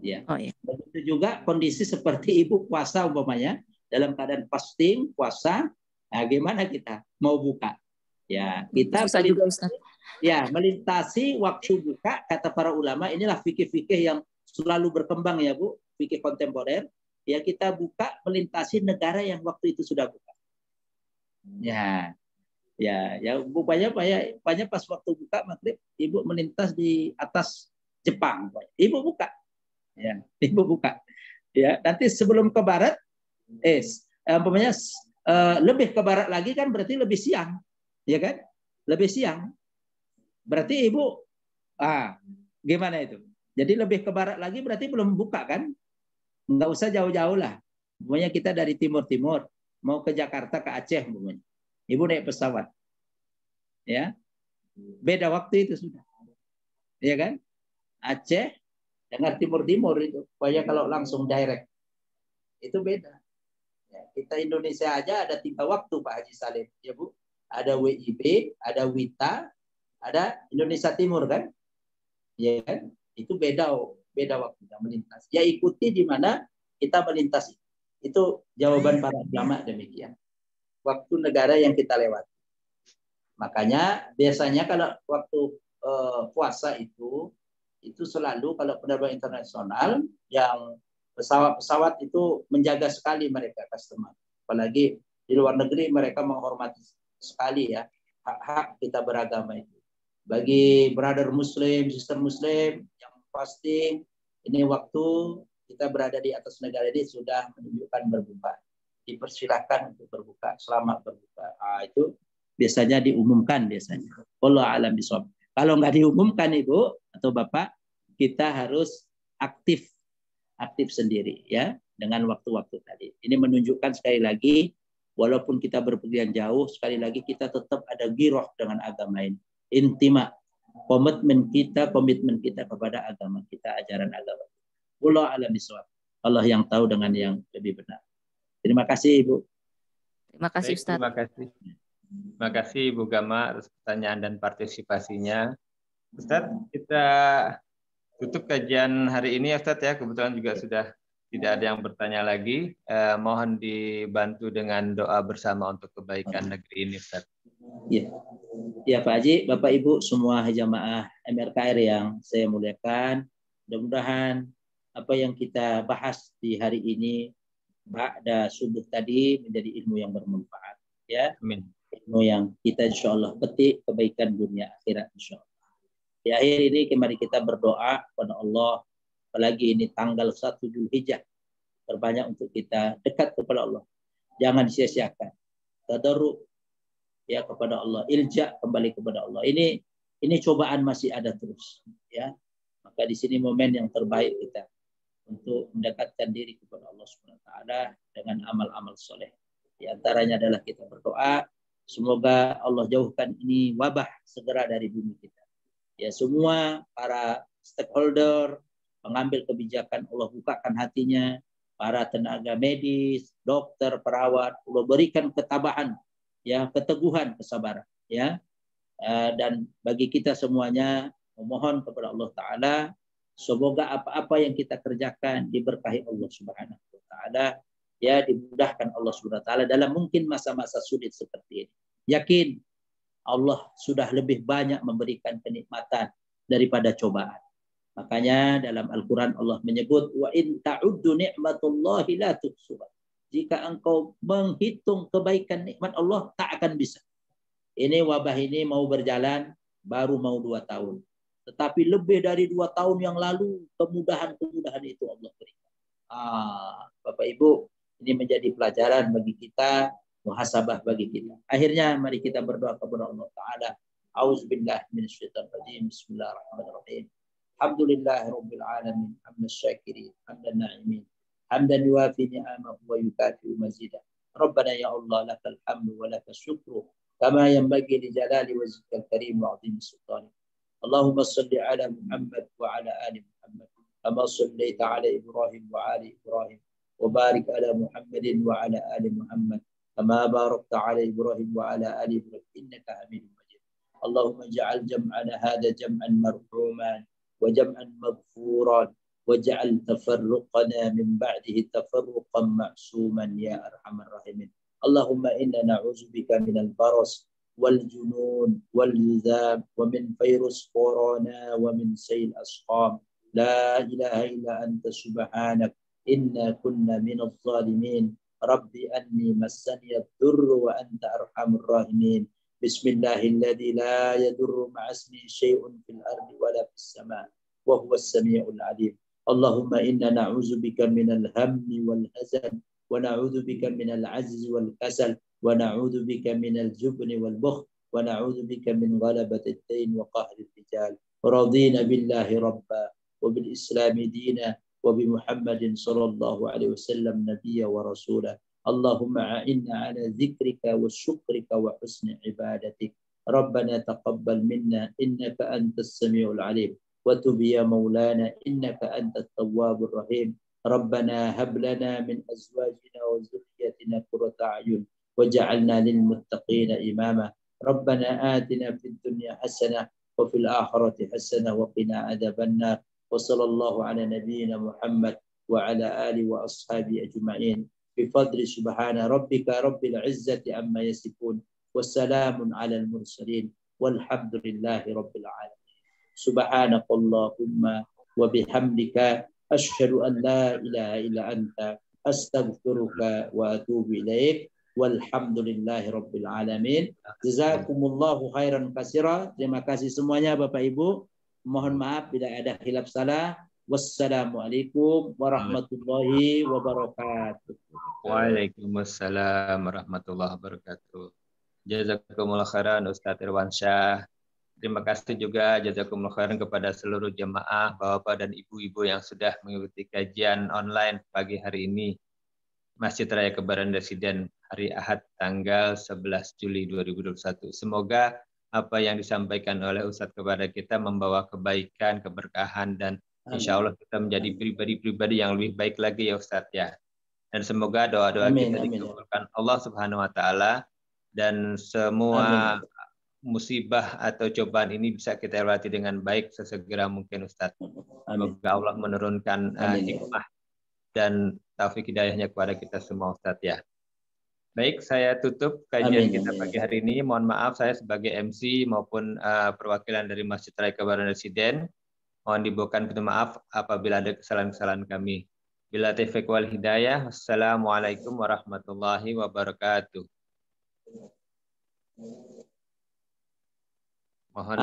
Ya. Begitu juga kondisi seperti Ibu puasa umpamanya dalam keadaan fasting puasa, nah gimana kita mau buka? Ya kita juga, Ustaz. Ya, melintasi waktu buka, kata para ulama, inilah fikih-fikih yang selalu berkembang ya Bu, fikih kontemporer. Ya kita buka melintasi negara yang waktu itu sudah buka. Ya banyak pas waktu buka maghrib, Ibu melintas di atas Jepang, Ibu buka. Ya, Ibu buka. Ya, nanti sebelum ke barat, lebih ke barat lagi kan berarti lebih siang, ya kan? Lebih siang. Berarti Ibu, gimana itu? Jadi lebih ke barat lagi berarti belum buka kan? Nggak usah jauh-jauh lah. Pokoknya kita dari timur-timur, mau ke Jakarta, ke Aceh. Pokoknya. Ibu naik pesawat. Ya, beda waktu itu sudah. Ya kan? Aceh dengan timur-timur itu. Pokoknya kalau langsung direct, itu beda. Ya, Kita Indonesia aja ada 3 waktu Pak Haji Salim, ya Bu. Ada WIB, ada WITA, ada Indonesia Timur kan? Ya kan? Itu beda waktunya melintas. Ya ikuti di mana kita melintas. Itu jawaban para ulama demikian. Waktu negara yang kita lewati. Makanya biasanya kalau waktu puasa itu selalu kalau penerbangan internasional yang pesawat itu menjaga sekali mereka customer. Apalagi di luar negeri mereka menghormati sekali ya hak-hak kita beragama itu. Bagi brother Muslim, sister Muslim yang fasting, ini waktu kita berada di atas negara ini sudah menunjukkan berbuka. Dipersilahkan untuk berbuka, selamat berbuka. Itu biasanya diumumkan biasanya. Wallahu a'lam bishawab. Kalau nggak diumumkan Ibu atau Bapak, kita harus aktif sendiri ya dengan waktu-waktu tadi. Ini menunjukkan sekali lagi walaupun kita berpergian jauh, sekali lagi kita tetap ada giroh dengan agama ini. Intima, komitmen kita kepada agama kita, ajaran agama. Wallahu a'lam bishawab. Allah yang tahu dengan yang lebih benar. Terima kasih Ibu. Terima kasih Ustaz. Terima kasih Ibu Gama atas pertanyaan dan partisipasinya. Ustaz, kita tutup kajian hari ini ya Ustaz ya. Kebetulan juga sudah tidak ada yang bertanya lagi. Mohon dibantu dengan doa bersama untuk kebaikan negeri ini Ustaz. Ya. Ya Pak Haji, Bapak Ibu semua jamaah MRKR yang saya muliakan, mudah-mudahan apa yang kita bahas di hari ini ba'da subuh tadi menjadi ilmu yang bermanfaat ya. Amin. Ilmu yang kita insyaallah petik kebaikan dunia akhirat insyaallah. Di akhir ini mari kita berdoa kepada Allah, apalagi ini tanggal 1 Zulhijjah. Terbanyak untuk kita dekat kepada Allah. Jangan sia-siakan. Tadarruk ya kepada Allah, ilja kembali kepada Allah. Ini cobaan masih ada terus ya. Maka di sini momen yang terbaik kita untuk mendekatkan diri kepada Allah Subhanahu wa taala dengan amal-amal soleh. Di antaranya adalah kita berdoa semoga Allah jauhkan ini wabah segera dari bumi kita. Ya semua para stakeholder, pengambil kebijakan Allah bukakan hatinya, para tenaga medis, dokter, perawat, Allah berikan ketabahan, ya keteguhan, kesabaran, ya. Dan bagi kita semuanya memohon kepada Allah Taala semoga apa-apa yang kita kerjakan diberkahi Allah Subhanahu wa taala, ya dimudahkan Allah Subhanahu wa taala dalam mungkin masa-masa sulit seperti ini. Yakin Allah sudah lebih banyak memberikan kenikmatan daripada cobaan. Makanya dalam Al-Qur'an Allah menyebut wa in ta'uddu ni'matullahi la tuhsuha. Jika engkau menghitung kebaikan nikmat Allah tak akan bisa. Ini wabah ini mau berjalan baru mau 2 tahun. Tetapi lebih dari 2 tahun yang lalu kemudahan-kemudahan itu Allah berikan. Bapak Ibu, ini menjadi pelajaran bagi kita, muhasabah bagi kita. Akhirnya mari kita berdoa kepada Allah Taala. Auzubillahi minasyaitonir rajim. Bismillahirrahmanirrahim. Alhamdulillahirabbil alamin. Hamdan syakirin, hamdan na'imin. Hamdan yuwafi ni'amahu wa yukafi mazidah. Rabbana ya Allah lakal hamdu wa lakal syukru kama yanbaghi li jalali wajhikal karim wa 'azimi sultanik. اللهم صل على محمد وعلى آل محمد كما صليت على إبراهيم وآل إبراهيم وبارك على محمد وعلى آل محمد كما باركت على إبراهيم وعلى آل إبراهيم إنك حميد مجيد. اللهم اجعل جمعنا هذا جمعا مرحوما وجمعا مغفورا واجعل تفرقنا من بعده تفرقا معصوما يا أرحم الراحمين. اللهم إنا نعوذ بك من البرص والجنون والجذام ومن فيروس كورونا ومن سيل الأسقام. لا إله إلا أنت سبحانك إنا كنا من الظالمين. ربي أني مسني الضر وأنت أرحم الراحمين. بسم الله الذي لا يضر مع اسمه شيء في الأرض ولا في السماء وهو السميع العليم. اللهم إنا نعوذ بك من الهم والحزن ونعوذ بك من العجز والكسل ونعوذ بك من الجبن والبخل ونعوذ بك من غلبة الدين وقهر الرجال. رضينا بالله ربا وبالإسلام دينا وبمحمد صلى الله عليه وسلم نبيا ورسولا. اللهم أعنا على ذكرك وشكرك وحسن عبادتك. ربنا تقبل منا إنك أنت السميع العليم وتب يا مولانا إنك أنت التواب الرحيم. ربنا هب لنا من أزواجنا وذريتنا قرة أعين وجعلنا للمتقين إماما ربنا آتنا في الدنيا حسنة وفي الآخرة حسنة وقنا عذاب النار وصلى الله على نبينا محمد وعلى آله وأصحابه أجمعين بفضل سبحان ربك رب العزة عما يصفون والسلام على المرسلين والحمد لله رب العالمين سبحانك اللهم وبحمدك أشهد أن لا إله إلا أنت أستغفرك وأتوب إليك والحمد لله رب العالمين Jazakumullahu khairan katsira. Terima kasih semuanya Bapak Ibu. Mohon maaf bila ada khilaf salah. Wassalamualaikum warahmatullahi wabarakatuh. Waalaikumsalam warahmatullahi wabarakatuh. Jazakumullah khairan Ustadz Irwansyah. Terima kasih juga jazakumullah khairan kepada seluruh jemaah, Bapak dan Ibu-ibu yang sudah mengikuti kajian online pagi hari ini. Masjid Raya Kebaran Residen hari Ahad tanggal 11 Juli 2021. Semoga apa yang disampaikan oleh Ustadz kepada kita membawa kebaikan, keberkahan, dan insya Allah kita menjadi pribadi-pribadi yang lebih baik lagi ya Ustadz ya. Dan semoga doa-doa kita dikabulkan Allah Subhanahu wa Ta'ala, dan semua musibah atau cobaan ini bisa kita lewati dengan baik sesegera mungkin Ustadz. Semoga Allah menurunkan hikmah dan taufik hidayahnya kepada kita semua Ustadz ya. Baik, saya tutup kajian kita pagi hari ini. Mohon maaf saya sebagai MC maupun perwakilan dari Masjid Raya Kebaran Residen. Mohon dibukakan pintu maaf apabila ada kesalahan-kesalahan kami. Bila taufiq wal hidayah. Wassalamualaikum warahmatullahi wabarakatuh. Mohon